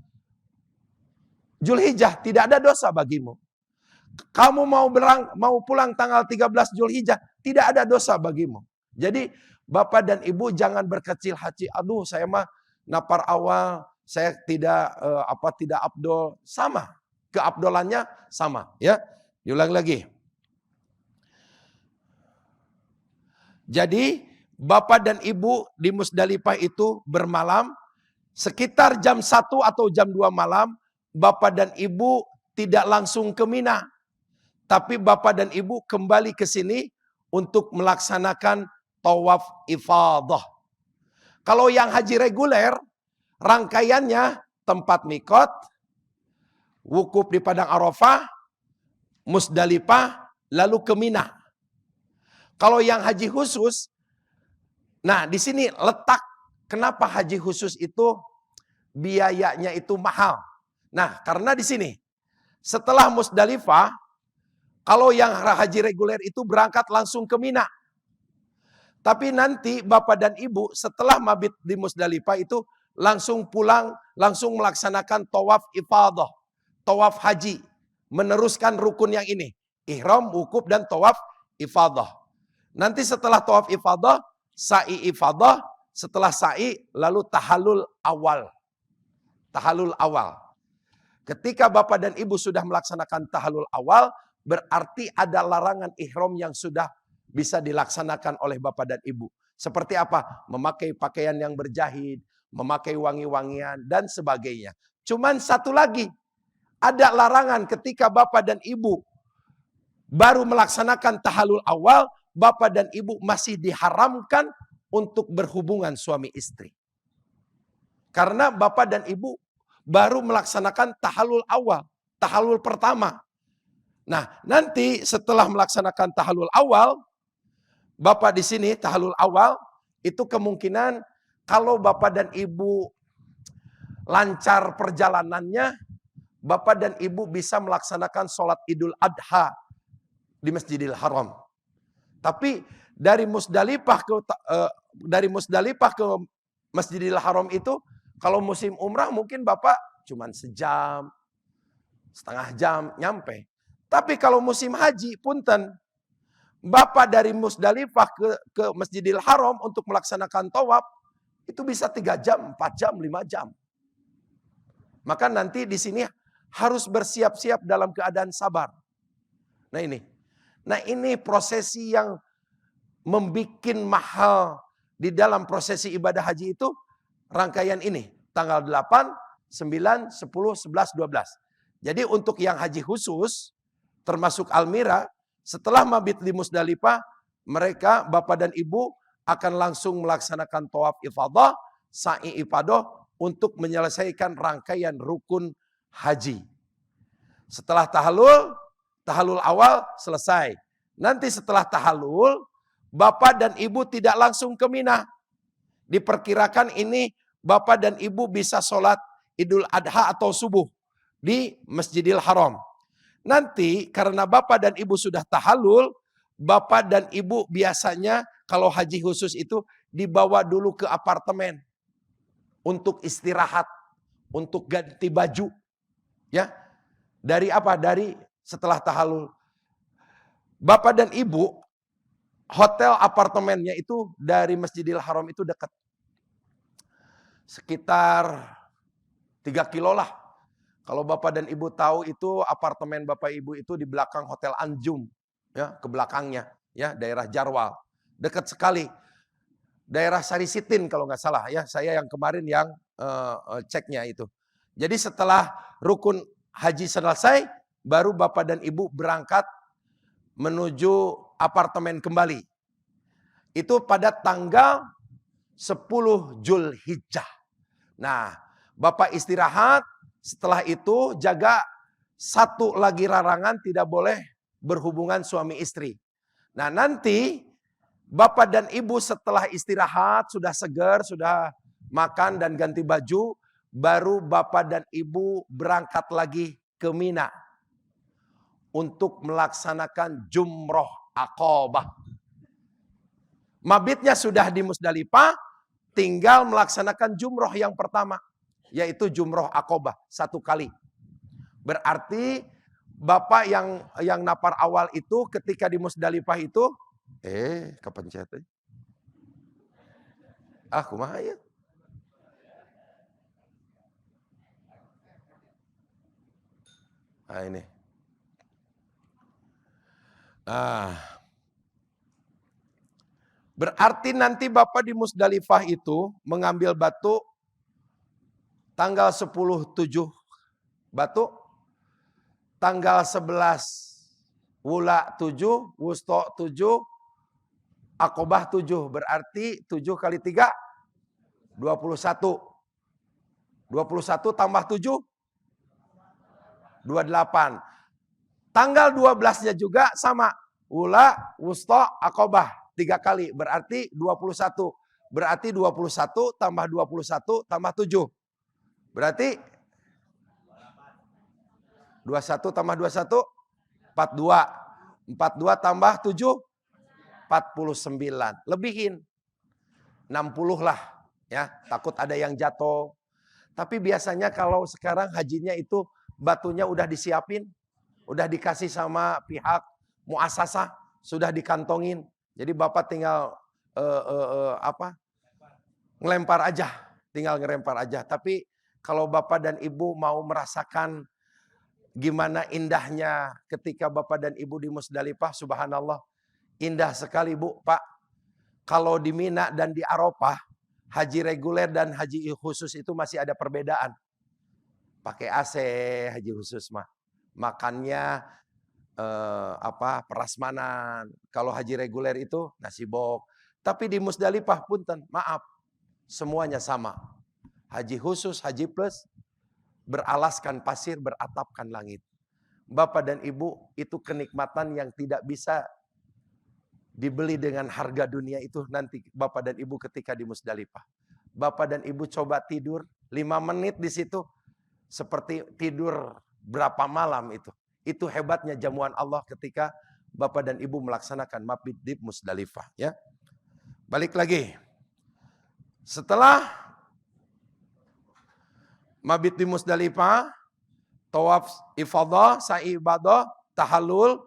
Zulhijjah, tidak ada dosa bagimu. Kamu mau pulang tanggal 13 Zulhijjah, tidak ada dosa bagimu. Jadi Bapak dan Ibu jangan berkecil hati. Aduh, saya mah napar awal, saya tidak tidak abdol. Sama, keabdolannya sama. Ya, diulang lagi. Jadi Bapak dan Ibu di Musdalifah itu bermalam, sekitar jam 1 atau jam 2 malam, Bapak dan Ibu tidak langsung ke Mina. Tapi Bapak dan Ibu kembali ke sini untuk melaksanakan tawaf ifadah. Kalau yang haji reguler, rangkaiannya tempat mikot, wukuf di Padang Arafah, Musdalifah, lalu ke Mina. Kalau yang haji khusus, nah di sini letak kenapa haji khusus itu biayanya itu mahal. Nah karena di sini setelah Musdalifah, kalau yang haji reguler itu berangkat langsung ke Mina. Tapi nanti Bapak dan Ibu setelah mabit di Musdalifah itu langsung pulang, langsung melaksanakan tawaf ifadah, tawaf haji, meneruskan rukun yang ini, ihram, wukuf dan tawaf ifadah. Nanti setelah tawaf ifadah, sa'i ifadah, setelah sa'i lalu tahallul awal. Tahallul awal. Ketika Bapak dan Ibu sudah melaksanakan tahallul awal, berarti ada larangan ihram yang sudah bisa dilaksanakan oleh Bapak dan Ibu. Seperti apa? Memakai pakaian yang berjahit, memakai wangi-wangian dan sebagainya. Cuman satu lagi, ada larangan ketika Bapak dan Ibu baru melaksanakan tahallul awal, Bapak dan Ibu masih diharamkan untuk berhubungan suami istri. Karena Bapak dan Ibu baru melaksanakan tahallul awal, tahallul pertama. Nah, nanti setelah melaksanakan tahallul awal, Bapak di sini tahallul awal itu kemungkinan kalau Bapak dan Ibu lancar perjalanannya, Bapak dan Ibu bisa melaksanakan sholat Idul Adha di Masjidil Haram. Tapi dari Musdalifah ke Masjidil Haram itu kalau musim umrah mungkin Bapak cuma sejam, setengah jam nyampe. Tapi kalau musim haji, punten, Bapak dari Musdalifah ke Masjidil Haram untuk melaksanakan tawaf, itu bisa 3 jam, 4 jam, 5 jam. Maka nanti di sini harus bersiap-siap dalam keadaan sabar. Nah ini prosesi yang membuat mahal di dalam prosesi ibadah haji itu, rangkaian ini, tanggal 8, 9, 10, 11, 12. Jadi untuk yang haji khusus, termasuk Almira, setelah mabit di Musdalifah, mereka Bapak dan Ibu akan langsung melaksanakan tawaf ifadah, sa'i ifadah, untuk menyelesaikan rangkaian rukun haji. Setelah tahallul awal selesai. Nanti setelah tahallul, bapak dan ibu tidak langsung ke Mina. Diperkirakan ini bapak dan ibu bisa sholat Idul Adha atau subuh di Masjidil Haram. Nanti karena bapak dan ibu sudah tahallul, bapak dan ibu biasanya kalau haji khusus itu dibawa dulu ke apartemen untuk istirahat, untuk ganti baju. Ya. Dari apa? Dari setelah tahallul. Bapak dan ibu, hotel apartemennya itu dari Masjidil Haram itu dekat. Sekitar 3 kilo lah. Kalau bapak dan ibu tahu itu apartemen bapak ibu itu di belakang Hotel Anjum, ya, ke belakangnya, ya, daerah Jarwal. Dekat sekali. Daerah Sarisitin kalau nggak salah, ya. Saya yang kemarin yang ceknya itu. Jadi setelah rukun haji selesai, baru bapak dan ibu berangkat menuju apartemen kembali. Itu pada tanggal 10 Zulhijjah. Nah, bapak istirahat. Setelah itu jaga satu lagi larangan, tidak boleh berhubungan suami istri. Nah nanti bapak dan ibu setelah istirahat, sudah segar, sudah makan dan ganti baju, baru bapak dan ibu berangkat lagi ke Mina untuk melaksanakan jumroh Aqobah. Mabitnya sudah di Musdalifah, tinggal melaksanakan jumroh yang pertama. Yaitu jumroh Aqobah 1 kali. Berarti bapak yang napar awal itu ketika di Musdalifah itu kepencet. Kumaha ya? Nah ini. Berarti nanti bapak di Musdalifah itu mengambil batu tanggal 10/7 batu, tanggal 11 Wula 7, Wusto 7, Aqobah 7. Berarti 7 kali 3, 21. 21 tambah 7, 28. Tanggal 12-nya juga sama. Wula, Wusto, Aqobah. 3 kali. Berarti 21. Berarti 21 tambah 21 tambah 7. Berarti 21 tambah 21, 42. 42 tambah 7, 49. Lebihin. 60 lah. Ya, takut ada yang jatuh. Tapi biasanya kalau sekarang hajinya itu batunya udah disiapin. Udah dikasih sama pihak muasasah. Sudah dikantongin. Jadi bapak tinggal ngelempar aja. Tinggal ngelempar aja. Tapi kalau bapak dan ibu mau merasakan gimana indahnya ketika bapak dan ibu di Musdalifah, subhanallah. Indah sekali bu, pak. Kalau di Mina dan di Arafah, haji reguler dan haji khusus itu masih ada perbedaan. Pakai AC haji khusus mah. Makannya prasmanan. Kalau haji reguler itu nasi bok. Tapi di Musdalifah punten, maaf. Semuanya sama. Haji khusus, haji plus, beralaskan pasir, beratapkan langit. Bapak dan ibu, itu kenikmatan yang tidak bisa dibeli dengan harga dunia itu nanti bapak dan ibu ketika di Musdalifah. Bapak dan ibu coba tidur 5 menit di situ, seperti tidur berapa malam itu. Itu hebatnya jamuan Allah ketika bapak dan ibu melaksanakan mabit di Musdalifah. Ya. Balik lagi. Setelah mabit di Musdalifah, tawaf ifadah, sa'i ibadah, tahallul,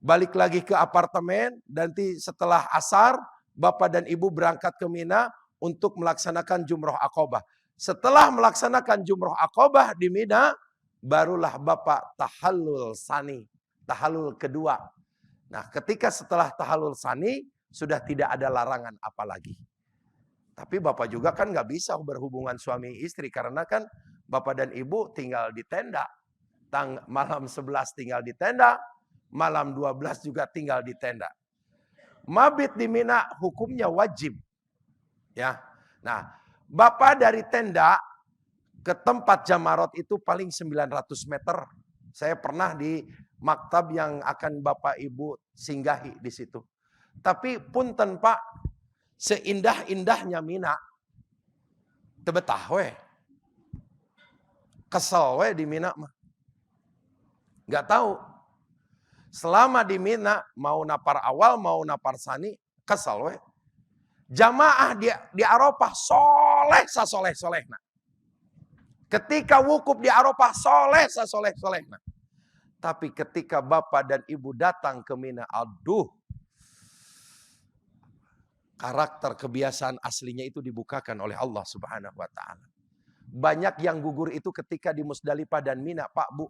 balik lagi ke apartemen. Nanti setelah asar, bapak dan ibu berangkat ke Mina untuk melaksanakan jumroh Aqobah. Setelah melaksanakan jumroh Aqobah di Mina, barulah bapak tahallul sani, tahallul kedua. Nah, ketika setelah tahallul sani, sudah tidak ada larangan apalagi. Tapi bapak juga kan nggak bisa berhubungan suami istri karena kan bapak dan ibu tinggal di tenda. Malam 11 tinggal di tenda, malam 12 juga tinggal di tenda. Mabit di Mina hukumnya wajib. Ya. Nah, bapak dari tenda ke tempat Jamarot itu paling 900 meter. Saya pernah di maktab yang akan Bapak Ibu singgahi di situ. Tapi punten Pak, seindah-indahnya Mina, tebetah we. Kesel we di Mina mah. Gak tahu. Selama di Mina, mau napar awal, mau napar sani, kesel we. Jamaah di Arafah soleh sasoleh-solehna. Ketika wukuf di Arafah soleh sasoleh-solehna. Tapi ketika Bapak dan Ibu datang ke Mina, aduh. Karakter kebiasaan aslinya itu dibukakan oleh Allah Subhanahu wa taala. Banyak yang gugur itu ketika di Musdalifah dan Mina, Pak Bu.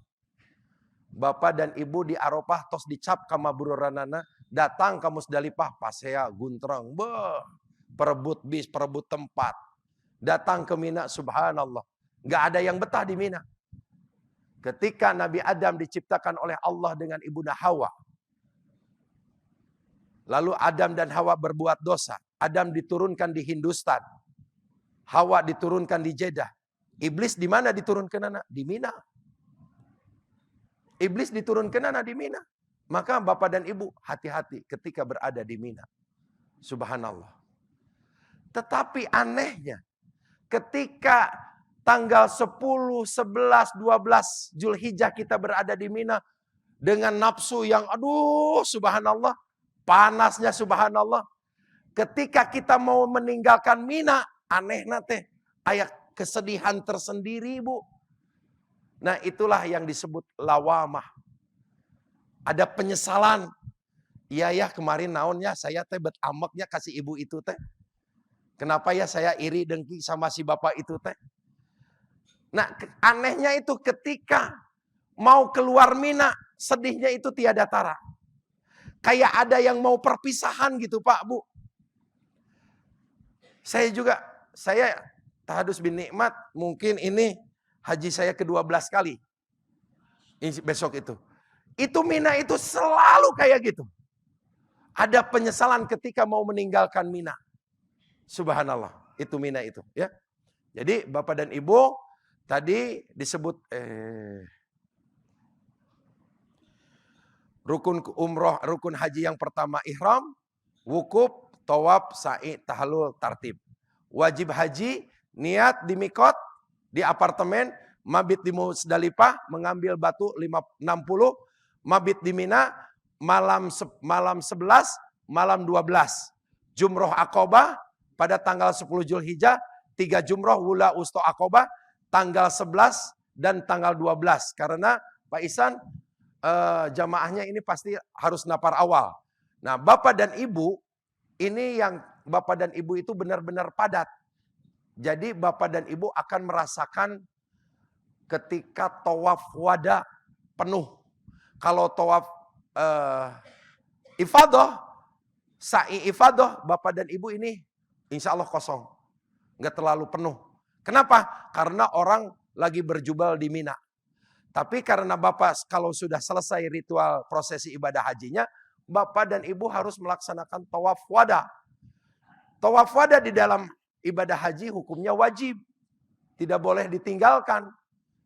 Bapak dan Ibu di Arafah tos dicap ka mabururanana, datang ke Musdalifah pasea guntreng, perebut bis, perebut tempat. Datang ke Mina, subhanallah. Gak ada yang betah di Mina. Ketika Nabi Adam diciptakan oleh Allah dengan ibunda Hawa. Lalu Adam dan Hawa berbuat dosa. Adam diturunkan di Hindustan. Hawa diturunkan di Jeddah. Iblis di mana diturunkan anak? Di Mina. Iblis diturunkan anak di Mina. Maka Bapak dan Ibu hati-hati ketika berada di Mina. Subhanallah. Tetapi anehnya ketika tanggal 10, 11, 12 Zulhijjah kita berada di Mina dengan nafsu yang aduh subhanallah, panasnya subhanallah. Ketika kita mau meninggalkan Mina, aneh nate, ayat kesedihan tersendiri Bu. Nah itulah yang disebut lawamah. Ada penyesalan. Iya ya kemarin naonnya saya teh bet ameknya kasih ibu itu teh. Kenapa ya saya iri dengki sama si bapak itu teh. Nah anehnya itu ketika mau keluar Mina, sedihnya itu tiada tara. Kayak ada yang mau perpisahan gitu Pak Bu. Saya Tahadus bin Nikmat mungkin ini haji saya ke-12 kali. Besok itu. Itu Mina itu selalu kayak gitu. Ada penyesalan ketika mau meninggalkan Mina. Subhanallah. Itu Mina itu. Ya. Jadi Bapak dan Ibu tadi disebut rukun umroh, rukun haji yang pertama ihram, wukuf, tawaf, sa'i, tahallul, tartib. Wajib haji, niat di mikot, di apartemen, mabit di Musdalifah, mengambil batu 60, mabit di Mina, malam 11, malam 12. Jumroh Aqobah pada tanggal 10 Zulhijjah, 3 jumroh wula usto Aqobah, tanggal 11 dan tanggal 12. Karena Pak Ihsan, jamaahnya ini pasti harus napar awal. Nah Bapak dan Ibu, ini yang Bapak dan Ibu itu benar-benar padat. Jadi Bapak dan Ibu akan merasakan ketika tawaf wada penuh. Kalau tawaf ifadah, sa'i ifadah, Bapak dan Ibu ini insya Allah kosong. Nggak terlalu penuh. Kenapa? Karena orang lagi berjubel di Mina. Tapi karena Bapak kalau sudah selesai ritual prosesi ibadah hajinya, Bapak dan Ibu harus melaksanakan tawaf wada. Tawaf wada di dalam ibadah haji hukumnya wajib. Tidak boleh ditinggalkan.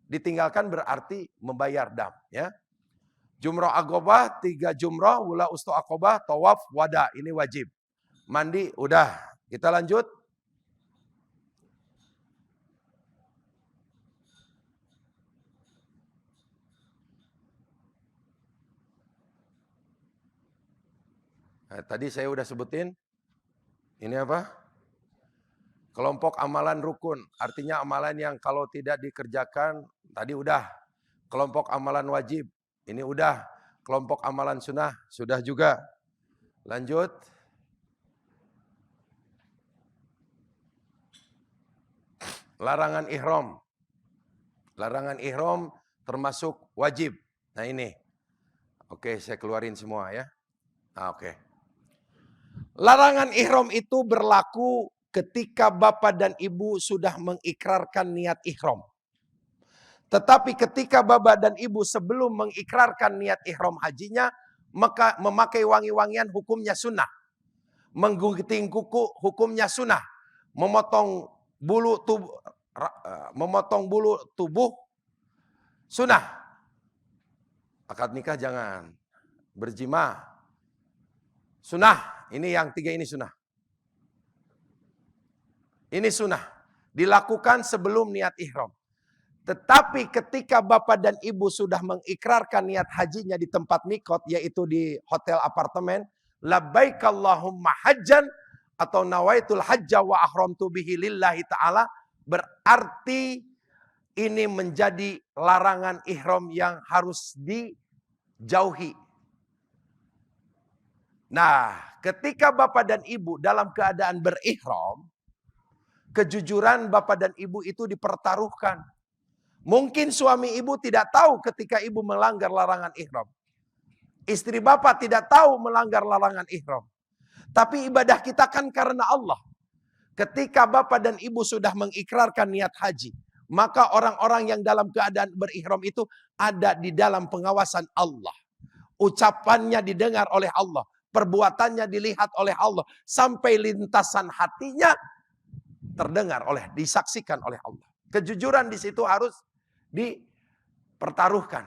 Ditinggalkan berarti membayar dam. Ya. Jumroh Aqobah, 3 jumroh, wula usto Aqobah, tawaf wada. Ini wajib. Mandi, udah. Kita lanjut. Nah, tadi saya udah sebutin. Ini apa? Kelompok amalan rukun. Artinya amalan yang kalau tidak dikerjakan, tadi udah. Kelompok amalan wajib. Ini udah. Kelompok amalan sunnah. Sudah juga. Lanjut. Larangan ihram. Larangan ihram termasuk wajib. Nah ini. Oke, saya keluarin semua ya. Nah, oke. Larangan ihram itu berlaku ketika Bapak dan Ibu sudah mengikrarkan niat ihram. Tetapi ketika Bapak dan Ibu sebelum mengikrarkan niat ihram hajinya, maka memakai wangi-wangian hukumnya sunnah. Menggunting kuku hukumnya sunnah. Memotong bulu tubuh, memotong bulu tubuh sunnah. Akad nikah jangan. Berjima sunnah. Ini yang 3 ini sunnah. Ini sunnah. Dilakukan sebelum niat ihram. Tetapi ketika bapak dan ibu sudah mengikrarkan niat hajinya di tempat mikot, yaitu di hotel apartemen, labbaik Allahumma hajjan atau nawaitul hajja wa ahramtu bihi lillahi ta'ala, berarti ini menjadi larangan ihram yang harus dijauhi. Nah, ketika bapak dan ibu dalam keadaan berihram, kejujuran bapak dan ibu itu dipertaruhkan. Mungkin suami ibu tidak tahu ketika ibu melanggar larangan ihram. Istri bapak tidak tahu melanggar larangan ihram. Tapi ibadah kita kan karena Allah. Ketika bapak dan ibu sudah mengikrarkan niat haji, maka orang-orang yang dalam keadaan berihram itu ada di dalam pengawasan Allah. Ucapannya didengar oleh Allah. Perbuatannya dilihat oleh Allah. Sampai lintasan hatinya terdengar disaksikan oleh Allah. Kejujuran di situ harus dipertaruhkan.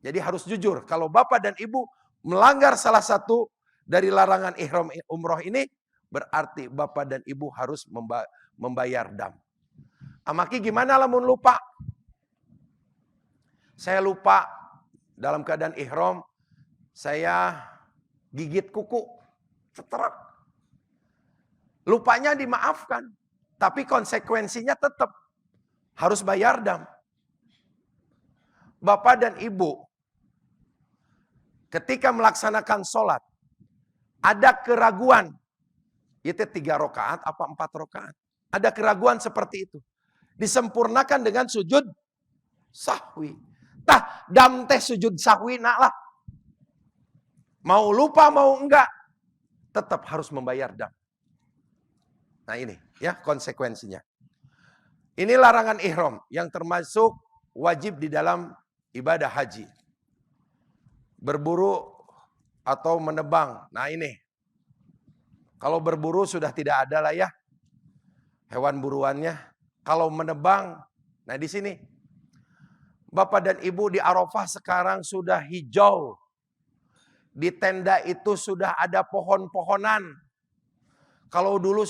Jadi harus jujur. Kalau bapak dan ibu melanggar salah satu dari larangan ihram umroh ini, berarti bapak dan ibu harus membayar dam. Amaki gimana lamun lupa? Saya lupa dalam keadaan ihram, saya gigit kuku. Ceterak. Lupanya dimaafkan. Tapi konsekuensinya tetap harus bayar dam. Bapak dan ibu, ketika melaksanakan sholat, ada keraguan. Itu 3 rakaat apa 4 rakaat. Ada keraguan seperti itu. Disempurnakan dengan sujud sahwi. Tah, dam teh sujud sahwi nak lah. Mau lupa mau enggak, tetap harus membayar dam. Nah ini ya konsekuensinya. Ini larangan ihram yang termasuk wajib di dalam ibadah haji. Berburu atau menebang. Nah ini. Kalau berburu sudah tidak ada lah ya. Hewan buruannya. Kalau menebang. Nah di sini. Bapak dan Ibu di Arafah sekarang sudah hijau. Di tenda itu sudah ada pohon-pohonan. Kalau dulu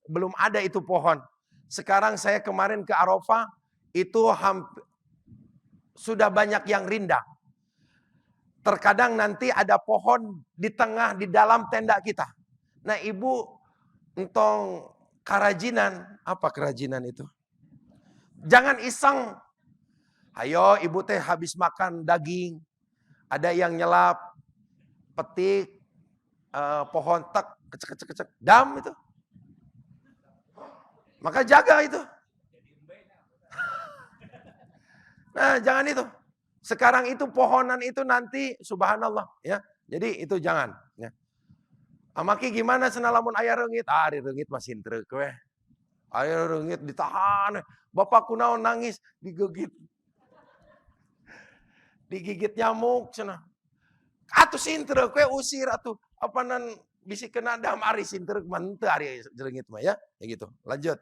belum ada itu pohon. Sekarang saya kemarin ke Arafah. Itu sudah banyak yang rindang. Terkadang nanti ada pohon di tengah, di dalam tenda kita. Nah ibu, entong kerajinan. Apa kerajinan itu? Jangan iseng. Ayo ibu teh habis makan daging. Ada yang nyelap, petik, pohon tek, kecek, dam itu. Maka jaga itu. Nah jangan itu. Sekarang itu pohonan itu nanti subhanallah ya. Jadi itu jangan ya. Amaki gimana senalamun aya reungit? Ari reungit masih trek we. Aya reungit ditahan. Bapak kunaon nangis digigit. Digigit nyamuk cenah. Atuh sintrek we usir atuh. Apanan bisi kena dam ari sintrek mah teu ari reungit mah ya. Ya gitu. Lanjut.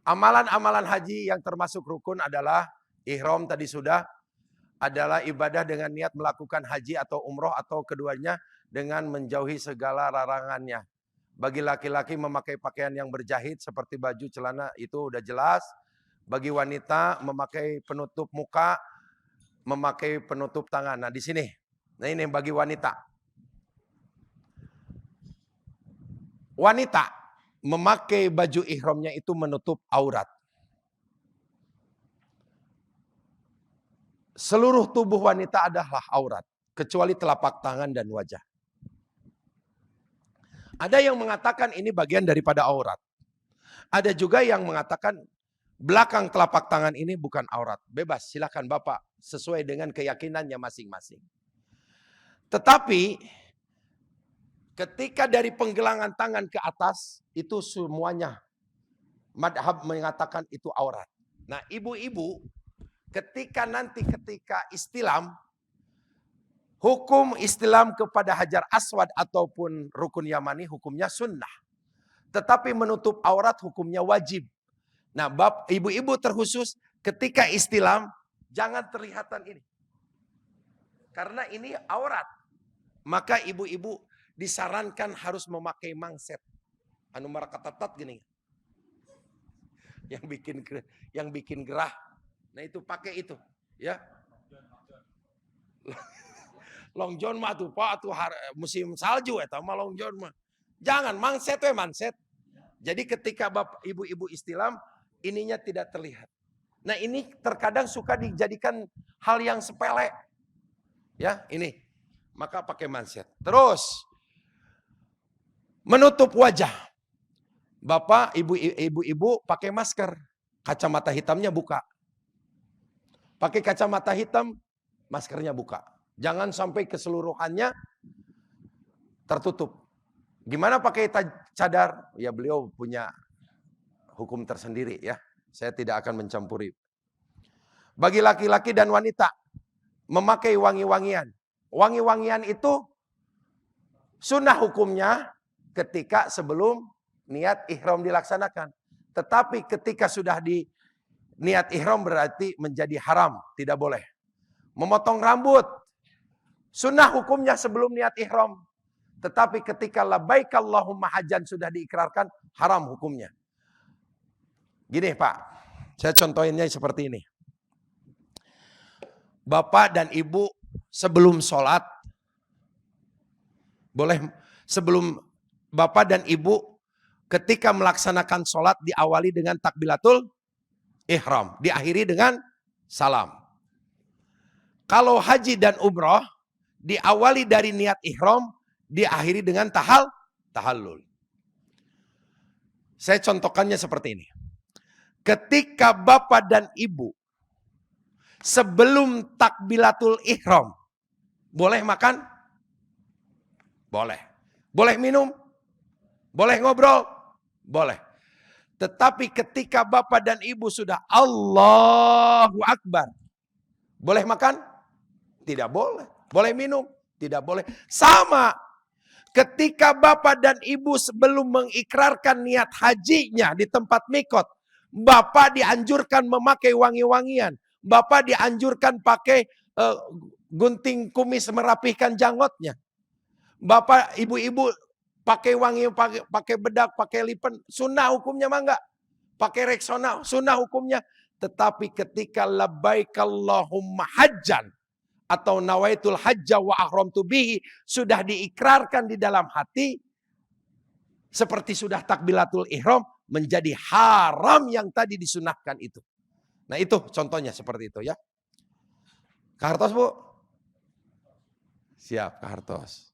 Amalan-amalan haji yang termasuk rukun adalah ihram tadi sudah. Adalah ibadah dengan niat melakukan haji atau umroh atau keduanya dengan menjauhi segala larangannya. Bagi laki-laki memakai pakaian yang berjahit seperti baju, celana itu udah jelas. Bagi wanita memakai penutup muka, memakai penutup tangan. Nah di sini, nah ini bagi wanita. Wanita memakai baju ihramnya itu menutup aurat. Seluruh tubuh wanita adalah aurat. Kecuali telapak tangan dan wajah. Ada yang mengatakan ini bagian daripada aurat. Ada juga yang mengatakan belakang telapak tangan ini bukan aurat. Bebas, silakan Bapak sesuai dengan keyakinannya masing-masing. Tetapi ketika dari penggelangan tangan ke atas itu semuanya madhab mengatakan itu aurat. Nah ibu-ibu ketika istilam, Hukum Islam kepada Hajar Aswad ataupun Rukun Yamani hukumnya sunnah. Tetapi menutup aurat hukumnya wajib. Nah, ibu-ibu terkhusus ketika istilam jangan terlihatan ini. Karena ini aurat. Maka ibu-ibu disarankan harus memakai mangset. Anu marakatatat gini. Yang bikin gerah. Nah, itu pakai itu, ya. Long John mah tuh Pak tuh musim salju eta mah Long John mah. Jangan mangset manset. Jadi ketika bapak ibu-ibu istilam ininya tidak terlihat. Nah, ini terkadang suka dijadikan hal yang sepele. Ya, ini. Maka pakai manset. Terus menutup wajah. Bapak, ibu-ibu pakai masker. Kacamata hitamnya buka. Pakai kacamata hitam, maskernya buka. Jangan sampai keseluruhannya tertutup. Gimana pakai cadar? Ya beliau punya hukum tersendiri ya. Saya tidak akan mencampuri. Bagi laki-laki dan wanita, memakai wangi-wangian. Wangi-wangian itu sunnah hukumnya ketika sebelum niat ihram dilaksanakan. Tetapi ketika sudah di niat ihram berarti menjadi haram. Tidak boleh. Memotong rambut. Sunnah hukumnya sebelum niat ihram. Tetapi ketika labbaik Allahumma hajjan sudah diikrarkan, haram hukumnya. Gini Pak, saya contohinnya seperti ini. Bapak dan Ibu sebelum sholat, boleh sebelum Bapak dan Ibu ketika melaksanakan sholat diawali dengan takbiratul ihram. Diakhiri dengan salam. Kalau haji dan umroh, diawali dari niat ihram, diakhiri dengan tahallul. Saya contohkannya seperti ini. Ketika bapak dan ibu sebelum takbiratul ihram boleh makan? Boleh. Boleh minum? Boleh ngobrol? Boleh. Tetapi ketika bapak dan ibu sudah Allahu Akbar, boleh makan? Tidak boleh. Boleh minum? Tidak boleh. Sama. Ketika bapak dan ibu sebelum mengikrarkan niat hajinya di tempat mikot, bapak dianjurkan memakai wangi-wangian. Bapak dianjurkan pakai gunting kumis merapihkan janggutnya. Bapak, ibu-ibu pakai wangi, pakai bedak, pakai lipen. Sunnah hukumnya mah enggak. Pakai Rexona, sunnah hukumnya. Tetapi ketika labbaik Allahumma hajjan atau nawaitul hajja wa ahramtu bihi sudah diikrarkan di dalam hati seperti sudah takbiratul ihram menjadi haram yang tadi disunahkan itu. Nah itu contohnya seperti itu ya. Kak Hartos Bu? Siap Kak Hartos.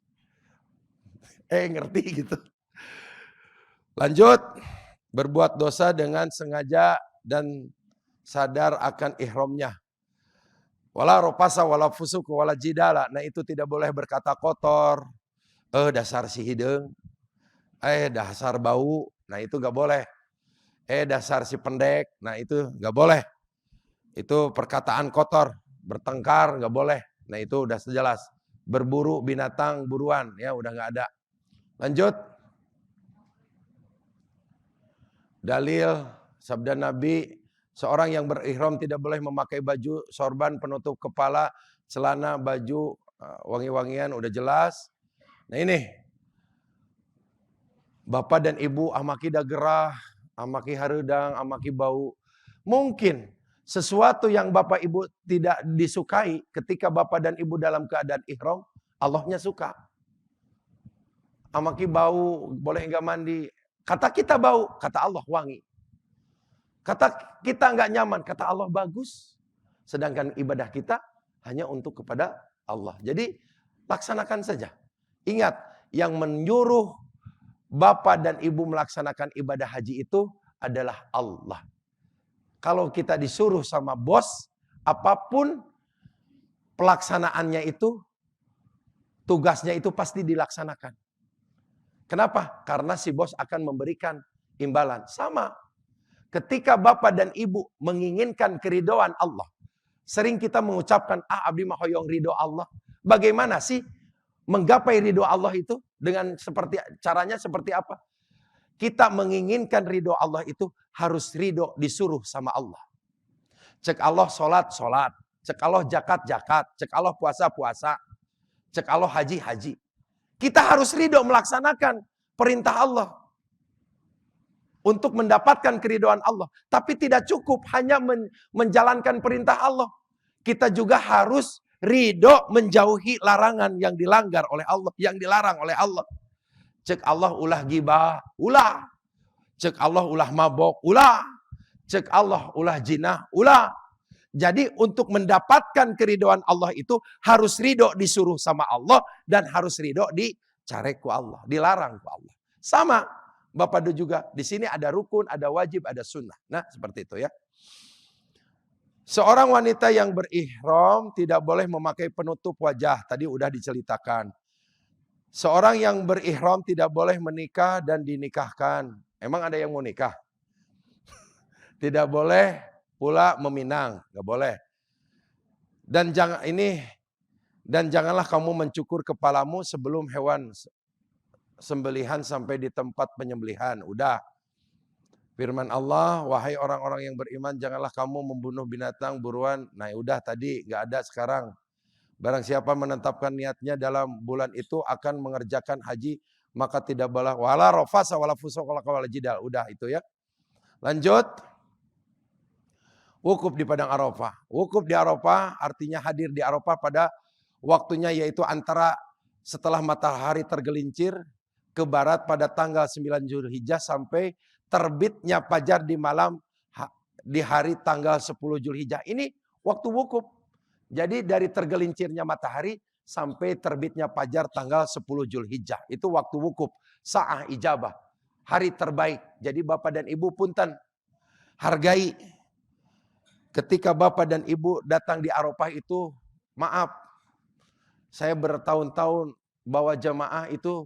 Ngerti gitu. Lanjut. Berbuat dosa dengan sengaja dan sadar akan ihramnya. Wala ropasa, wala fusuk, wala jidala. Nah itu tidak boleh berkata kotor. Dasar si hidung. Dasar bau. Nah itu gak boleh. Dasar si pendek. Nah itu gak boleh. Itu perkataan kotor. Bertengkar gak boleh. Nah itu udah sejelas. Berburu binatang buruan. Ya udah gak ada. Lanjut. Dalil sabda Nabi. Seorang yang berihram tidak boleh memakai baju sorban penutup kepala, celana, baju, wangi-wangian udah jelas. Nah ini. Bapak dan ibu amaki dah gerah, amaki hareudang, amaki bau. Mungkin sesuatu yang bapak ibu tidak disukai ketika bapak dan ibu dalam keadaan ihram, Allahnya suka. Amaki bau, boleh enggak mandi. Kata kita bau, kata Allah wangi. Kata kita enggak nyaman, kata Allah bagus. Sedangkan ibadah kita hanya untuk kepada Allah. Jadi laksanakan saja. Ingat, yang menyuruh bapak dan ibu melaksanakan ibadah haji itu adalah Allah. Kalau kita disuruh sama bos, apapun pelaksanaannya itu, tugasnya itu pasti dilaksanakan. Kenapa? Karena si bos akan memberikan imbalan. Sama. Ketika bapak dan ibu menginginkan keridhaan Allah. Sering kita mengucapkan, abdi mah hoyong ridho Allah. Bagaimana sih menggapai ridho Allah itu? Caranya seperti apa? Kita menginginkan ridho Allah itu harus ridho disuruh sama Allah. Cek Allah sholat, sholat. Cek Allah zakat, zakat. Cek Allah puasa, puasa. Cek Allah haji, haji. Kita harus ridho melaksanakan perintah Allah. Untuk mendapatkan keridhaan Allah. Tapi tidak cukup hanya menjalankan perintah Allah. Kita juga harus ridho menjauhi larangan yang dilanggar oleh Allah. Yang dilarang oleh Allah. Cek Allah ulah gibah, ulah. Cek Allah ulah mabok, ulah. Cek Allah ulah jinah, ulah. Jadi untuk mendapatkan keridhaan Allah itu harus ridho disuruh sama Allah. Dan harus ridho dicarek ku Allah. Dilarang ku Allah. Sama. Bapak Do juga, di sini ada rukun, ada wajib, ada sunnah. Nah, seperti itu ya. Seorang wanita yang berihram tidak boleh memakai penutup wajah. Tadi udah diceritakan. Seorang yang berihram tidak boleh menikah dan dinikahkan. Emang ada yang mau nikah? Tidak boleh pula meminang, nggak boleh. Dan janganlah kamu mencukur kepalamu sebelum hewan sembelihan sampai di tempat penyembelihan. Udah. Firman Allah, wahai orang-orang yang beriman, janganlah kamu membunuh binatang buruan. Nah, udah tadi, nggak ada sekarang. Barang siapa menetapkan niatnya dalam bulan itu akan mengerjakan haji, maka tidak boleh wala rafasa wala fusuq wala jidal. Udah itu ya. Lanjut. Wukuf di padang Arafah. Wukuf di Arafah artinya hadir di Arafah pada waktunya, yaitu antara setelah matahari tergelincir ke barat pada tanggal 9 Zulhijjah sampai terbitnya fajar di hari tanggal 10 Zulhijjah. Ini waktu wukuf. Jadi dari tergelincirnya matahari sampai terbitnya fajar tanggal 10 Zulhijjah. Itu waktu wukuf. Sa'ah ijabah. Hari terbaik. Jadi Bapak dan Ibu punten. Hargai. Ketika Bapak dan Ibu datang di Arafah itu, maaf. Saya bertahun-tahun bawa jamaah itu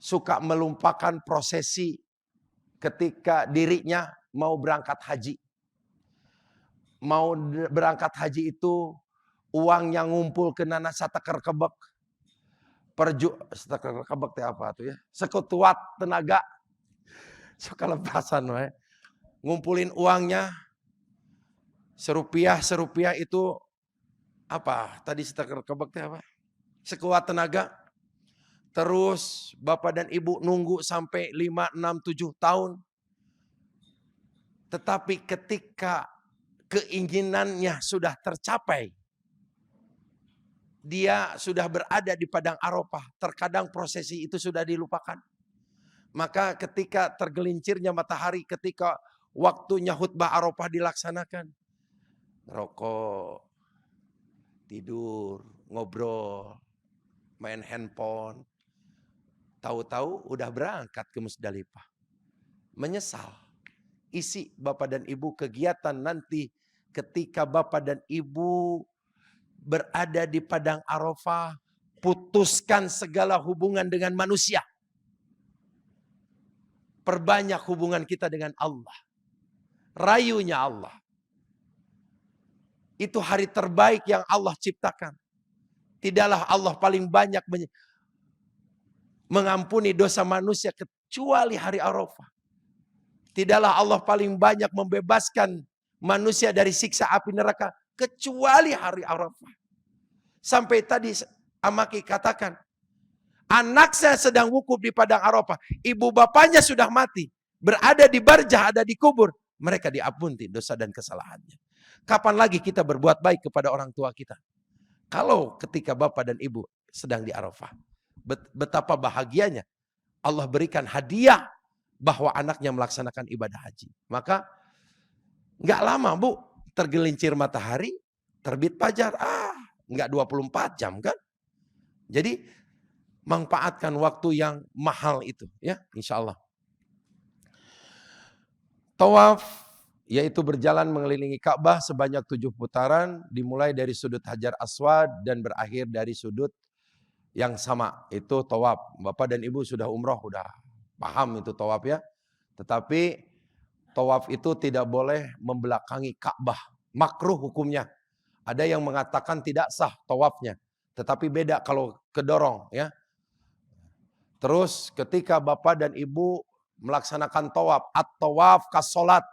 suka melupakan prosesi ketika dirinya mau berangkat haji. Mau berangkat haji itu uang yang ngumpul ke nana satakar kebek. Satakar kebek itu apa tuh ya? Sekutuat tenaga. Suka lepasan we. Ngumpulin uangnya serupiah itu apa? Tadi satakar kebek itu apa? Sekuat tenaga. Terus Bapak dan Ibu nunggu sampai 5, 6, 7 tahun. Tetapi ketika keinginannya sudah tercapai, dia sudah berada di padang Arafah. Terkadang prosesi itu sudah dilupakan. Maka ketika tergelincirnya matahari, ketika waktunya khutbah Arafah dilaksanakan, rokok, tidur, ngobrol, main handphone. Tahu-tahu udah berangkat ke Musdalifah. Menyesal. Isi Bapak dan Ibu kegiatan nanti ketika Bapak dan Ibu berada di padang Arafah. Putuskan segala hubungan dengan manusia. Perbanyak hubungan kita dengan Allah. Rayunya Allah. Itu hari terbaik yang Allah ciptakan. Tidaklah Allah paling banyak mengampuni dosa manusia kecuali hari Arafah. Tidaklah Allah paling banyak membebaskan manusia dari siksa api neraka kecuali hari Arafah. Sampai tadi Amaki katakan, anak saya sedang wukuf di padang Arafah, ibu bapaknya sudah mati, berada di barjah, ada di kubur, mereka diampuni dosa dan kesalahannya. Kapan lagi kita berbuat baik kepada orang tua kita? Kalau ketika bapak dan ibu sedang di Arafah. Betapa bahagianya Allah berikan hadiah bahwa anaknya melaksanakan ibadah haji. Maka nggak lama Bu, tergelincir matahari, terbit fajar. Nggak 24 jam kan? Jadi manfaatkan waktu yang mahal itu ya, insya Allah. Tawaf yaitu berjalan mengelilingi Ka'bah sebanyak 7 putaran, dimulai dari sudut Hajar Aswad dan berakhir dari sudut yang sama, itu tawaf. Bapak dan Ibu sudah umroh, udah paham itu tawaf ya. Tetapi tawaf itu tidak boleh membelakangi Ka'bah. Makruh hukumnya. Ada yang mengatakan tidak sah tawafnya. Tetapi beda kalau kedorong ya. Terus ketika bapak dan ibu melaksanakan tawaf, at-tawaf kas sholat.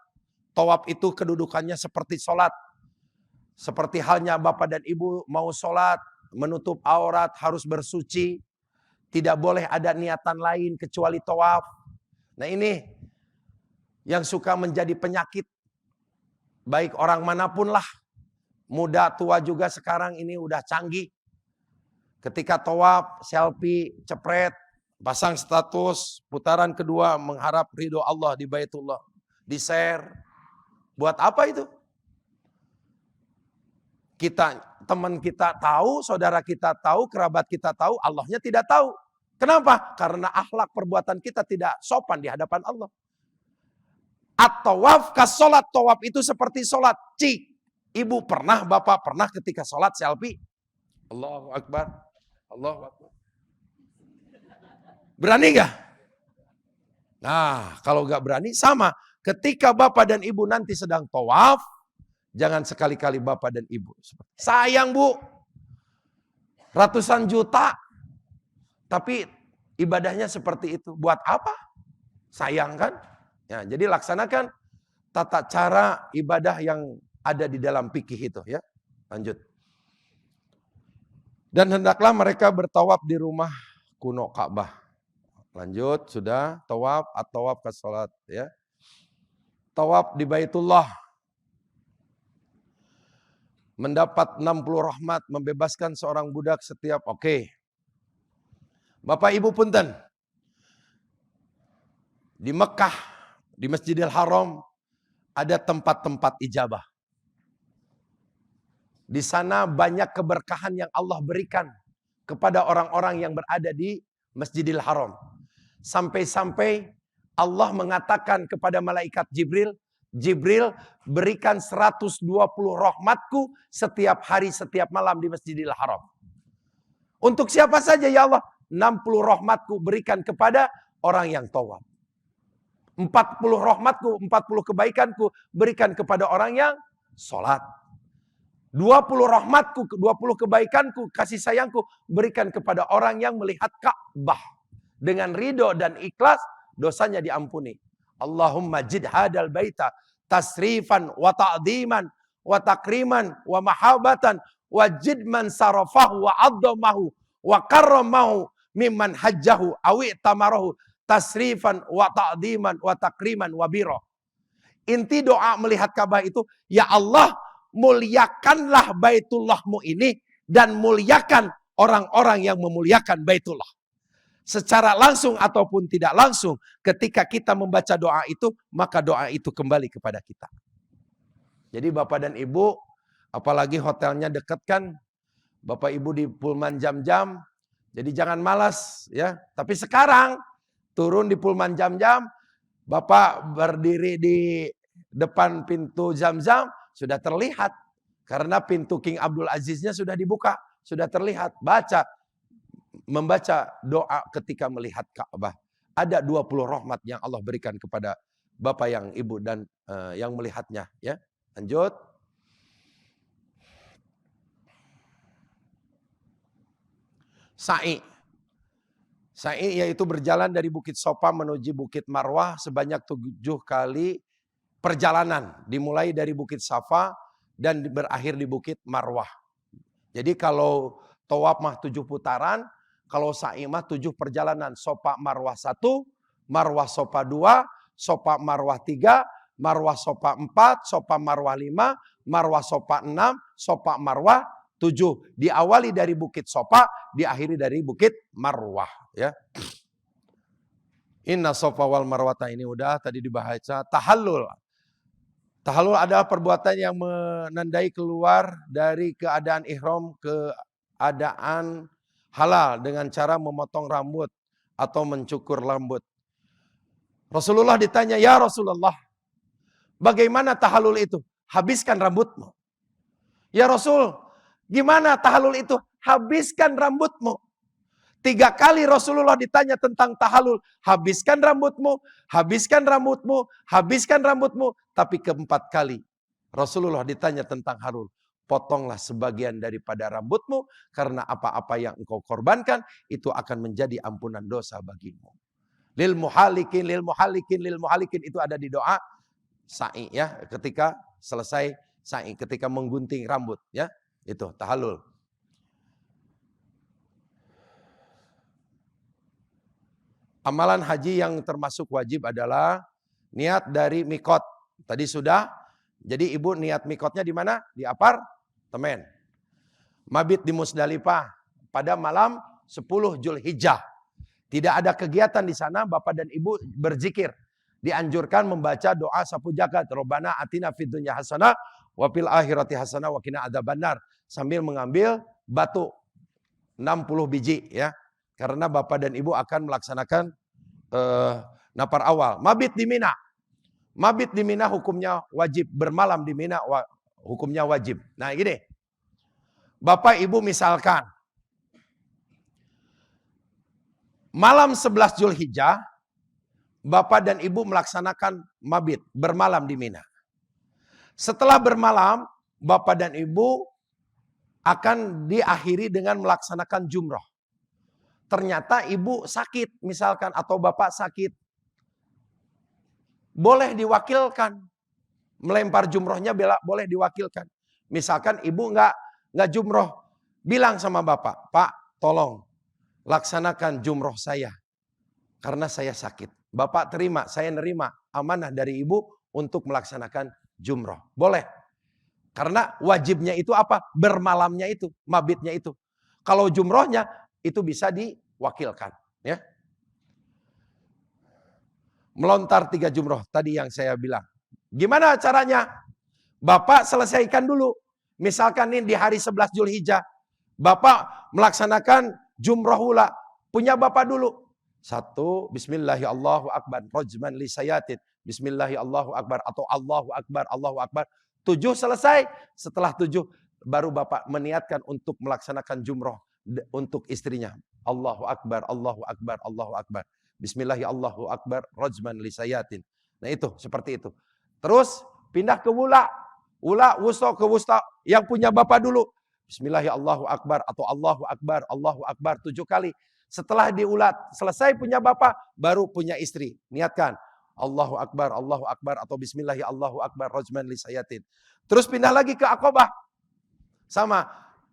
Tawaf itu kedudukannya seperti sholat. Seperti halnya bapak dan ibu mau sholat, menutup aurat, harus bersuci. Tidak boleh ada niatan lain kecuali tawaf. Nah ini yang suka menjadi penyakit. Baik orang manapun lah. Muda tua juga sekarang ini udah canggih. Ketika tawaf, selfie, cepret. Pasang status, putaran kedua mengharap ridho Allah di Baitullah. Di-share. Buat apa itu? Teman kita tahu, saudara kita tahu, kerabat kita tahu, Allahnya tidak tahu. Kenapa? Karena akhlak perbuatan kita tidak sopan di hadapan Allah. At-tawaf kas sholat. Tawaf itu seperti sholat. Ibu pernah, bapak pernah ketika sholat selfie? Allahu Akbar. Allahu Akbar. Berani gak? Nah, kalau gak berani sama. Ketika bapak dan ibu nanti sedang tawaf, jangan sekali-kali bapak dan ibu. Sayang bu, ratusan juta, tapi ibadahnya seperti itu. Buat apa? Sayang kan? Ya, jadi laksanakan tata cara ibadah yang ada di dalam fikih itu ya. Lanjut. Dan hendaklah mereka bertawaf di rumah kuno Ka'bah. Lanjut, sudah tawaf atau tawaf ke salat ya. Tawaf di Baitullah. Mendapat 60 rahmat, membebaskan seorang budak setiap Bapak Ibu punten. Di Mekah, di Masjidil Haram ada tempat-tempat ijabah. Di sana banyak keberkahan yang Allah berikan kepada orang-orang yang berada di Masjidil Haram. Sampai-sampai Allah mengatakan kepada malaikat Jibril, Jibril berikan 120 rahmatku setiap hari, setiap malam di Masjidil Haram. Untuk siapa saja ya Allah? 60 rahmatku berikan kepada orang yang tawaf. 40 rahmatku, 40 kebaikanku berikan kepada orang yang sholat. 20 rahmatku, 20 kebaikanku, kasih sayangku berikan kepada orang yang melihat Ka'bah. Dengan ridho dan ikhlas, dosanya diampuni. Allahumma jid hadal baita tasrifan wa ta'diman wa takriman wa mahabatan wa jid man sarafahu wa addamahu wa karramahu mimman hajjahu awi tamarahu tasrifan wa ta'diman wa takriman wa biro. Inti doa melihat Ka'bah itu, ya Allah muliakanlah Baitullahmu ini dan muliakan orang-orang yang memuliakan Baitullah. Secara langsung ataupun tidak langsung, ketika kita membaca doa itu, maka doa itu kembali kepada kita. Jadi Bapak dan Ibu, apalagi hotelnya dekat kan, Bapak Ibu di Pullman jam-jam, jadi jangan malas ya. Tapi sekarang turun di Pullman jam-jam, Bapak berdiri di depan pintu Zam-Zam, sudah terlihat. Karena pintu King Abdul Aziznya sudah dibuka, sudah terlihat. Membaca doa ketika melihat Ka'bah. Ada 20 rahmat yang Allah berikan kepada Bapak yang Ibu dan yang melihatnya. Ya, lanjut. Sa'i. Sa'i yaitu berjalan dari Bukit Sofa menuju Bukit Marwah sebanyak 7 kali perjalanan. Dimulai dari Bukit Safa dan berakhir di Bukit Marwah. Jadi kalau tawaf mah 7 putaran, kalau sa'i mah 7 perjalanan. Sofa Marwah 1, Marwah Sofa 2, Sofa Marwah 3, Marwah Sofa 4, Sofa Marwah 5, Marwah Sofa 6, Sofa Marwah 7. Diawali dari Bukit Sofa, diakhiri dari Bukit Marwah. Ya. Inna Sofa wal Marwata ini udah tadi dibaca. Tahallul. Tahallul adalah perbuatan yang menandai keluar dari keadaan ihram ke keadaan halal dengan cara memotong rambut atau mencukur rambut. Rasulullah ditanya, ya Rasulullah, bagaimana tahallul itu? Habiskan rambutmu. Ya Rasul, gimana tahallul itu? Habiskan rambutmu. 3 kali Rasulullah ditanya tentang tahallul. Habiskan rambutmu, habiskan rambutmu, habiskan rambutmu. Tapi keempat kali Rasulullah ditanya tentang halul. potonglah sebagian daripada rambutmu, karena apa-apa yang engkau korbankan, itu akan menjadi ampunan dosa bagimu. Lil muhalikin, lil muhalikin, lil muhalikin, itu ada di doa sa'i ya, ketika selesai sa'i, ketika menggunting rambut ya, itu tahallul. Amalan haji yang termasuk wajib adalah niat dari mikot. Tadi sudah. Jadi ibu niat mikotnya di mana? Di apartemen. Mabit di Musdalifah pada malam 10 Zulhijjah. Tidak ada kegiatan di sana, bapak dan ibu berzikir. Dianjurkan membaca doa sapu jagat. Robbana atina fid dunya hasanah wa fil akhirati hasanah wa qina adzabannar. Sambil mengambil batu 60 biji ya. Karena bapak dan ibu akan melaksanakan nafar awal. Mabit di Mina. Mabit di Mina hukumnya wajib. Bermalam di Mina hukumnya wajib. Nah gini. Bapak ibu misalkan. Malam 11 Zulhijjah. Bapak dan ibu melaksanakan mabit. Bermalam di Mina. Setelah bermalam. Bapak dan ibu akan diakhiri dengan melaksanakan jumroh. Ternyata ibu sakit misalkan atau bapak sakit. Boleh diwakilkan. Melempar jumrohnya boleh diwakilkan. Misalkan ibu nggak jumroh. Bilang sama bapak, Pak tolong laksanakan jumroh saya. Karena saya sakit. Bapak terima, saya nerima amanah dari ibu untuk melaksanakan jumroh. Boleh. Karena wajibnya itu apa? Bermalamnya itu, mabitnya itu. Kalau jumrohnya itu bisa diwakilkan. Ya. Melontar 3 jumroh tadi yang saya bilang. Gimana caranya? Bapak selesaikan dulu. Misalkan ini di hari 11 Zulhijjah. Bapak melaksanakan jumroh hula. Punya bapak dulu. 1. Bismillahirrahmanirrahim. Rajman li sayatin. Bismillahirrahmanirrahim. Atau Allahu Akbar. Allahu Akbar. 7 selesai. Setelah 7 baru bapak meniatkan untuk melaksanakan jumroh untuk istrinya. Allahu Akbar, Allahu Akbar, Allahu Akbar. Bismillahirrahmanirrahim. Akbar, rajman li sayatin. Nah itu, seperti itu. Terus pindah ke wula. Wula, wusta ke wusta. Yang punya bapak dulu. Bismillahirrahmanirrahim. Akbar atau Allahu Akbar, Allahu Akbar 7 kali. Setelah diulat, selesai punya bapak, baru punya istri. Niatkan. Allahu Akbar atau Bismillahirrahmanirrahim. Akbar, rajman li sayatin. Terus pindah lagi ke Aqabah. Sama.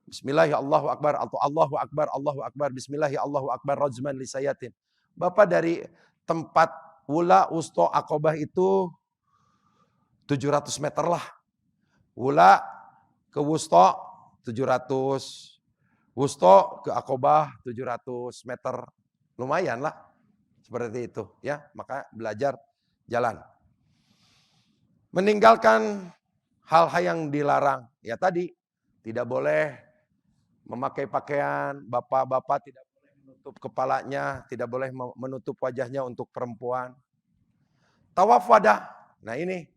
Bismillahirrahmanirrahim atau Allahu Akbar, Bismillahirrahmanirrahim Akbar, rajman li sayatin. Bapak dari tempat wula, wusto, Aqabah itu 700 meter lah. Wula ke wusto 700. Wusto ke Aqabah 700 meter. Lumayan lah. Seperti itu ya. Maka belajar jalan. Meninggalkan hal-hal yang dilarang. Ya tadi tidak boleh memakai pakaian, bapak-bapak tidak boleh menutup kepalanya, tidak boleh menutup wajahnya untuk perempuan. Tawaf wada. Nah ini,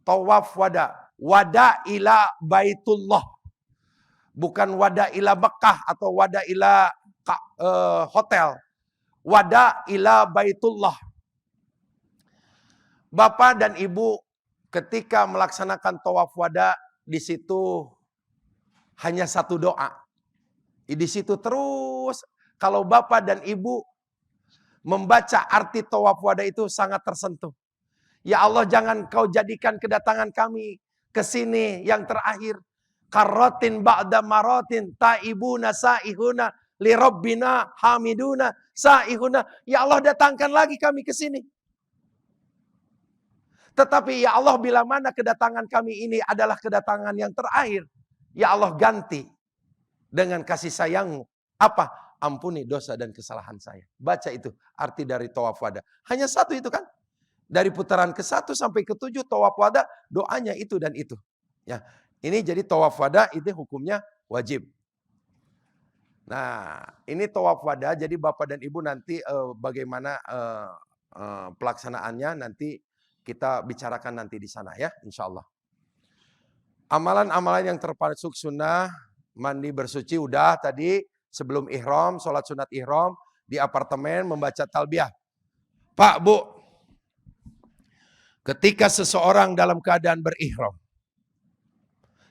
tawaf wada. Wada ila baitullah. Bukan wada ila Mekah atau wada ila hotel. Wada ila baitullah. Bapak dan ibu ketika melaksanakan tawaf wada, di situ hanya satu doa. Di situ terus kalau bapak dan ibu membaca arti tawaf wada itu sangat tersentuh. Ya Allah, jangan kau jadikan kedatangan kami ke sini yang terakhir. Karrotin ba'da marotin ta'ibuna sa'ihuna li rabbina hamiduna sa'ihuna. Ya Allah, datangkan lagi kami ke sini. Tetapi ya Allah, bila mana kedatangan kami ini adalah kedatangan yang terakhir. Ya Allah, ganti dengan kasih sayangmu. Apa? Ampuni dosa dan kesalahan saya. Baca itu arti dari tawaf wada. Hanya satu itu kan. Dari putaran ke-1 sampai ke-7 tawaf wada, doanya itu dan itu. Ya, ini jadi tawaf wada itu hukumnya wajib. Nah, ini tawaf wada. Jadi bapak dan ibu nanti bagaimana pelaksanaannya nanti kita bicarakan nanti di sana ya, insya Allah. Amalan-amalan yang termasuk sunnah, mandi bersuci udah tadi, sebelum ihram, sholat sunat ihram, di apartemen membaca talbiyah. Pak, Bu, ketika seseorang dalam keadaan berihram,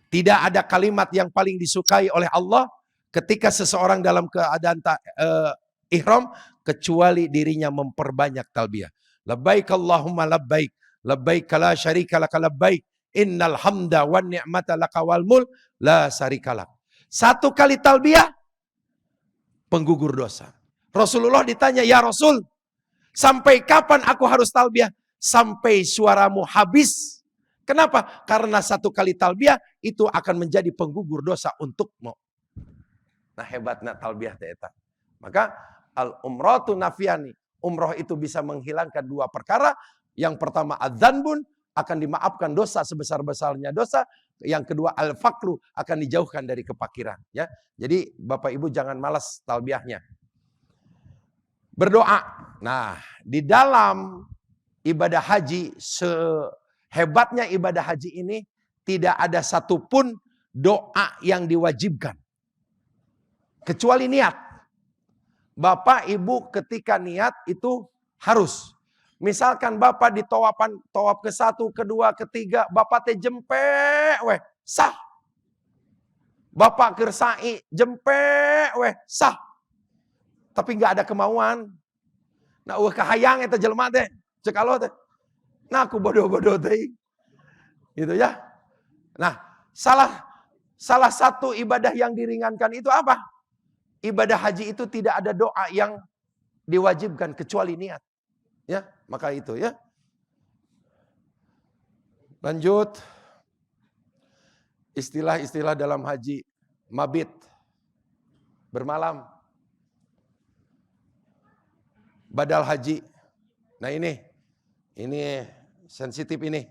Tidak ada kalimat yang paling disukai oleh Allah ketika seseorang dalam keadaan ihram kecuali dirinya memperbanyak talbiyah. Labbaik Allahumma labbaik, labbaik la syarika laka labbaik, innal hamda wan ni'mata laka wal mulk la syarika lak. Satu kali talbiyah penggugur dosa. Rasulullah ditanya, "Ya Rasul, sampai kapan aku harus talbiyah?" Sampai suaramu habis. Kenapa? Karena satu kali talbiyah itu akan menjadi penggugur dosa untukmu. Nah, hebatnya talbiyah eta. Maka al-umratu nafiyani. Umroh itu bisa menghilangkan dua perkara. Yang pertama adzanbun, akan dimaafkan dosa sebesar-besarnya dosa. Yang kedua al-fakru, akan dijauhkan dari kepakiran. Ya, jadi Bapak Ibu jangan malas talbiyahnya. Berdoa. Nah, di dalam ibadah haji, sehebatnya ibadah haji ini, tidak ada satupun doa yang diwajibkan. Kecuali niat. Bapak Ibu ketika niat itu harus. Misalkan Bapak di tawaf ke-1, kedua, ketiga, Bapak teh jempe weh, sah. Bapak kersai jempe weh, sah. Tapi nggak ada kemauan. Nah, kahayang eta jelema teh, cek Allah teh. Nah, aku bodoh-bodoh teh. Gitu ya. Nah, salah satu ibadah yang diringankan itu apa? Ibadah haji itu tidak ada doa yang diwajibkan kecuali niat. Ya, maka itu ya. Lanjut. Istilah-istilah dalam haji. Mabit. Bermalam. Badal haji. Nah ini sensitif ini.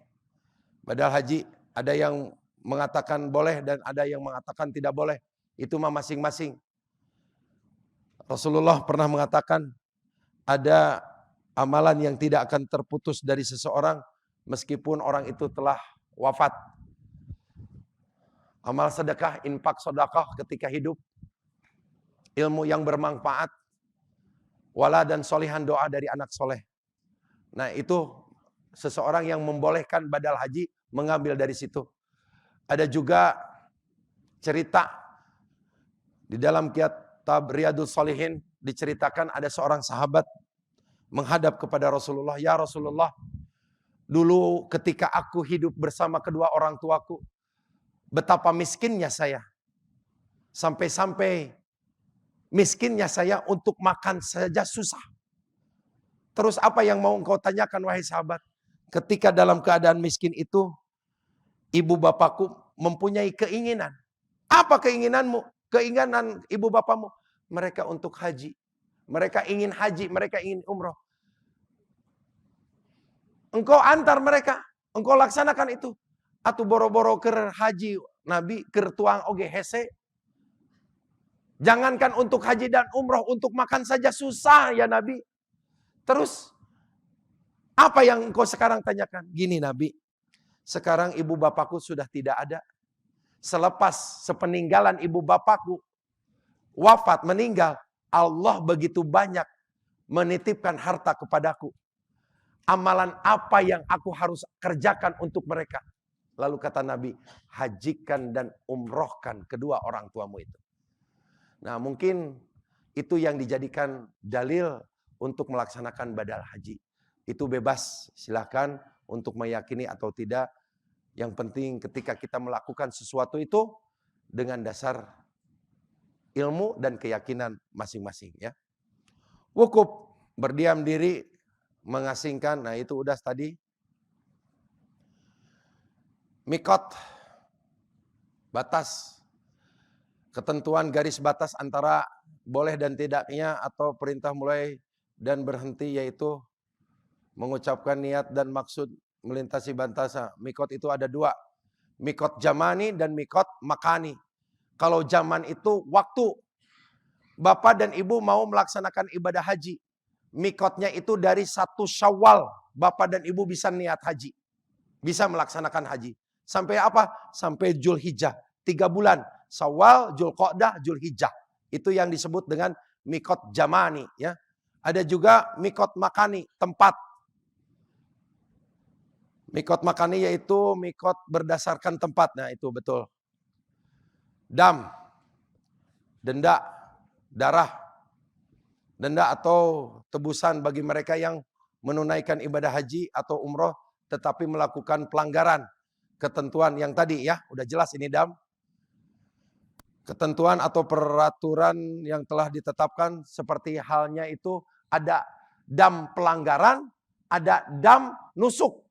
Badal haji. Ada yang mengatakan boleh dan ada yang mengatakan tidak boleh. Itu mah masing-masing. Rasulullah pernah mengatakan ada amalan yang tidak akan terputus dari seseorang meskipun orang itu telah wafat. Amal sedekah, infak sedekah ketika hidup. Ilmu yang bermanfaat. Wala dan solihan, doa dari anak soleh. Nah itu seseorang yang membolehkan badal haji mengambil dari situ. Ada juga cerita di dalam kitab Riyadhus Shalihin diceritakan ada seorang sahabat menghadap kepada Rasulullah. Ya Rasulullah, dulu ketika aku hidup bersama kedua orang tuaku, betapa miskinnya saya. Sampai-sampai miskinnya saya untuk makan saja susah. Terus apa yang mau engkau tanyakan wahai sahabat? Ketika dalam keadaan miskin itu, ibu bapakku mempunyai keinginan. Apa keinginanmu? Keinginan ibu bapakmu? Mereka untuk haji. Mereka ingin haji, mereka ingin umroh. Engkau antar mereka, engkau laksanakan itu. Atu boro-boro ker haji Nabi, ker tuang oge hese. Jangankan untuk haji dan umroh, untuk makan saja susah ya Nabi. Terus, apa yang engkau sekarang tanyakan? Gini Nabi, sekarang ibu bapakku sudah tidak ada. Selepas sepeninggalan ibu bapakku wafat, meninggal, Allah begitu banyak menitipkan harta kepadaku. Amalan apa yang aku harus kerjakan untuk mereka? Lalu kata Nabi, hajikan dan umrohkan kedua orang tuamu itu. Nah mungkin itu yang dijadikan dalil untuk melaksanakan badal haji. Itu bebas, silakan untuk meyakini atau tidak. Yang penting ketika kita melakukan sesuatu itu dengan dasar ilmu dan keyakinan masing-masing ya. Wukuf, berdiam diri, mengasingkan, nah itu udah tadi. Mikot, batas, ketentuan garis batas antara boleh dan tidaknya atau perintah mulai dan berhenti, yaitu mengucapkan niat dan maksud melintasi bantasa. Mikot itu ada dua, mikot zamani dan mikot makani. Kalau zaman itu waktu Bapak dan Ibu mau melaksanakan ibadah haji, mikotnya itu dari 1 Syawal, Bapak dan Ibu bisa niat haji, bisa melaksanakan haji. Sampai apa? Sampai Zulhijjah, 3 bulan. Syawal, Zulqa'dah, Zulhijjah. Itu yang disebut dengan mikot zamani ya. Ada juga mikot makani, tempat. Mikot makani yaitu mikot berdasarkan tempat. Nah itu betul. dam, denda, darah, denda atau tebusan bagi mereka yang menunaikan ibadah haji atau umroh tetapi melakukan pelanggaran ketentuan yang tadi ya, udah jelas ini dam. Ketentuan atau peraturan yang telah ditetapkan seperti halnya itu ada dam pelanggaran, ada dam nusuk.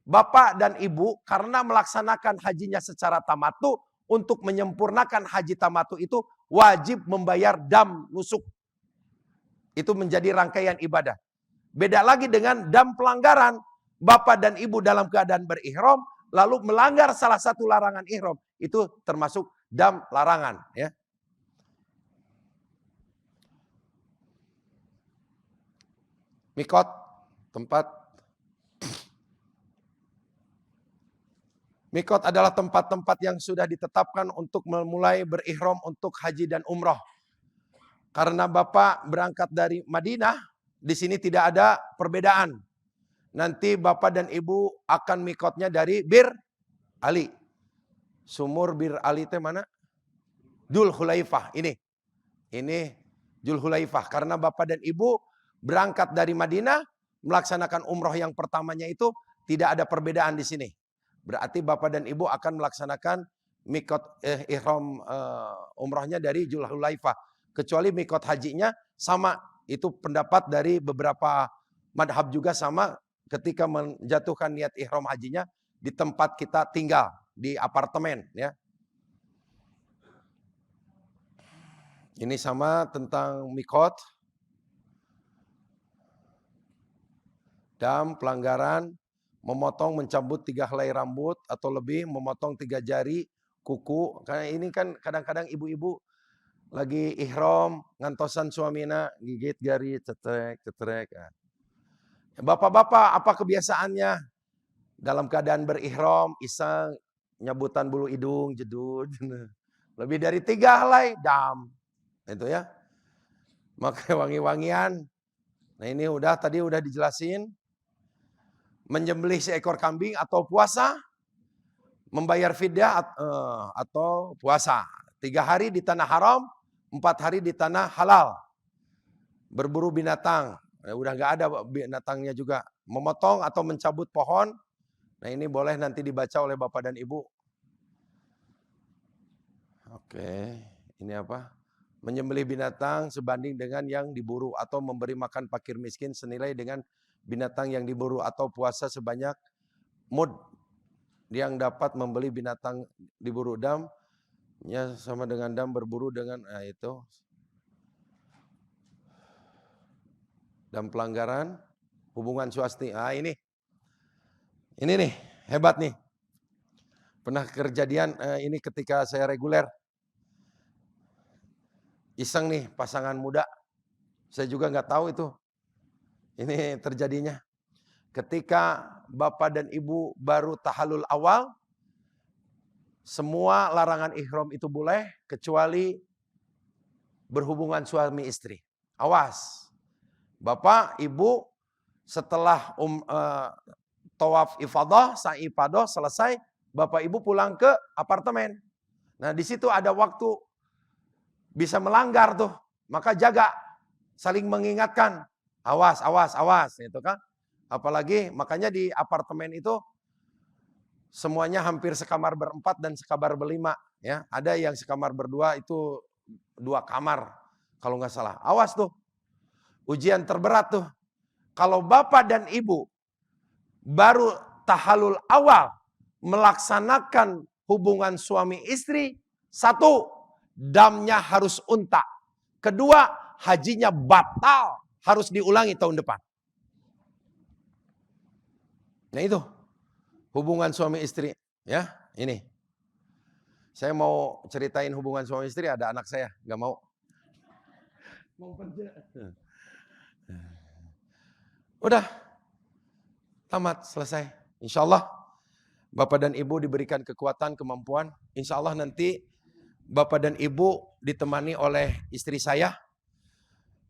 Bapak dan ibu karena melaksanakan hajinya secara tamatu, untuk menyempurnakan haji tamatu itu wajib membayar dam nusuk. Itu menjadi rangkaian ibadah. Beda lagi dengan dam pelanggaran. Bapak dan ibu dalam keadaan berihram lalu melanggar salah satu larangan ihram, itu termasuk dam larangan ya. Mikot, tempat. Mikot adalah tempat-tempat yang sudah ditetapkan untuk memulai berihram untuk haji dan umroh. Karena Bapak berangkat dari Madinah, di sini tidak ada perbedaan. Nanti Bapak dan Ibu akan mikotnya dari Bir Ali. Sumur Bir Ali itu mana? Dzul Hulaifah ini. Ini Dzul Hulaifah. Karena Bapak dan Ibu berangkat dari Madinah, melaksanakan umroh yang pertamanya itu tidak ada perbedaan di sini. Berarti Bapak dan Ibu akan melaksanakan mikot ihram umrohnya dari Dzul Hulaifah. Kecuali mikot hajinya sama. Itu pendapat dari beberapa madhab juga sama. Ketika menjatuhkan niat ihram hajinya di tempat kita tinggal. Di apartemen ya. Ini sama tentang mikot. Dam, pelanggaran. Memotong, mencabut 3 helai rambut atau lebih, memotong 3 jari, kuku. Karena ini kan kadang-kadang ibu-ibu lagi ihram, ngantosan suamina, gigit jari, cetrek. Bapak-bapak, apa kebiasaannya? Dalam keadaan berihram, iseng, nyabutan bulu hidung, jedud. Lebih dari 3 helai, dam. Itu ya. Maka wangi-wangian. Nah ini tadi udah dijelasin. Menyembelih seekor kambing atau puasa, membayar fidyah atau puasa. 3 hari di tanah haram, 4 hari di tanah halal. Berburu binatang, udah nggak ada binatangnya juga. Memotong atau mencabut pohon, nah ini boleh nanti dibaca oleh Bapak dan Ibu. Oke, ini apa? Menyembelih binatang sebanding dengan yang diburu atau memberi makan fakir miskin senilai dengan binatang yang diburu atau puasa sebanyak mud yang dapat membeli binatang diburu. Dam ya sama dengan dam berburu dengan itu. Dam pelanggaran, hubungan swasti. Ini nih hebat nih. Pernah kejadian ini ketika saya reguler. Iseng nih pasangan muda. Saya juga nggak tahu itu. Ini terjadinya ketika Bapak dan Ibu baru tahallul awal, semua larangan ihram itu boleh kecuali berhubungan suami istri. Awas, Bapak, Ibu setelah tawaf ifadah, sa'i ifadah selesai, Bapak Ibu pulang ke apartemen. Nah di situ ada waktu bisa melanggar tuh, maka jaga, saling mengingatkan. Awas, itu kan. Apalagi makanya di apartemen itu semuanya hampir sekamar berempat dan sekamar berlima. Ya, ada yang sekamar berdua itu 2 kamar kalau nggak salah. Awas tuh, ujian terberat tuh. Kalau Bapak dan Ibu baru tahallul awal melaksanakan hubungan suami istri, 1, damnya harus unta. 2, hajinya batal. Harus diulangi tahun depan. Nah itu hubungan suami istri ya ini. Saya mau ceritain hubungan suami istri, ada anak saya nggak mau. Udah tamat selesai. Insya Allah Bapak dan Ibu diberikan kekuatan, kemampuan. Insya Allah nanti Bapak dan Ibu ditemani oleh istri saya.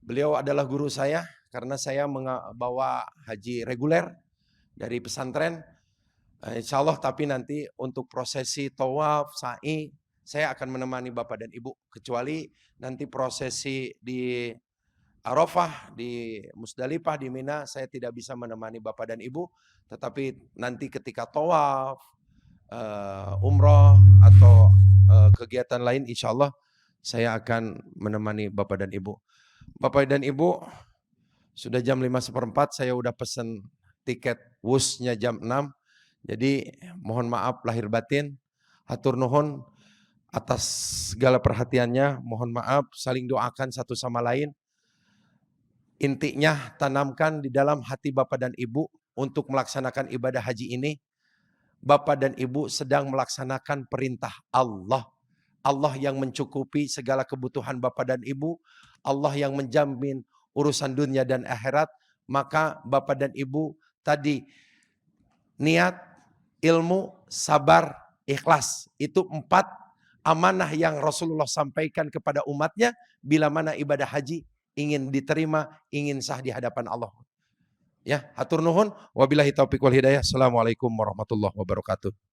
Beliau adalah guru saya karena saya membawa haji reguler dari pesantren. Insya Allah tapi nanti untuk prosesi tawaf, sa'i, saya akan menemani Bapak dan Ibu. Kecuali nanti prosesi di Arafah, di Musdalifah, di Mina, saya tidak bisa menemani Bapak dan Ibu. Tetapi nanti ketika tawaf, umroh, atau kegiatan lain, insya Allah saya akan menemani Bapak dan Ibu. Bapak dan Ibu, sudah jam 5:15, saya udah pesen tiket wusnya jam 6. Jadi mohon maaf lahir batin, hatur nuhun atas segala perhatiannya, mohon maaf, saling doakan satu sama lain. Intinya tanamkan di dalam hati Bapak dan Ibu untuk melaksanakan ibadah haji ini. Bapak dan Ibu sedang melaksanakan perintah Allah. Allah yang mencukupi segala kebutuhan Bapak dan Ibu. Allah yang menjamin urusan dunia dan akhirat. Maka Bapak dan Ibu tadi niat, ilmu, sabar, ikhlas. Itu 4 amanah yang Rasulullah sampaikan kepada umatnya bila mana ibadah haji ingin diterima, ingin sah di hadapan Allah. Ya, hatur nuhun, wabillahi taufiq wal hidayah. Assalamualaikum warahmatullahi wabarakatuh.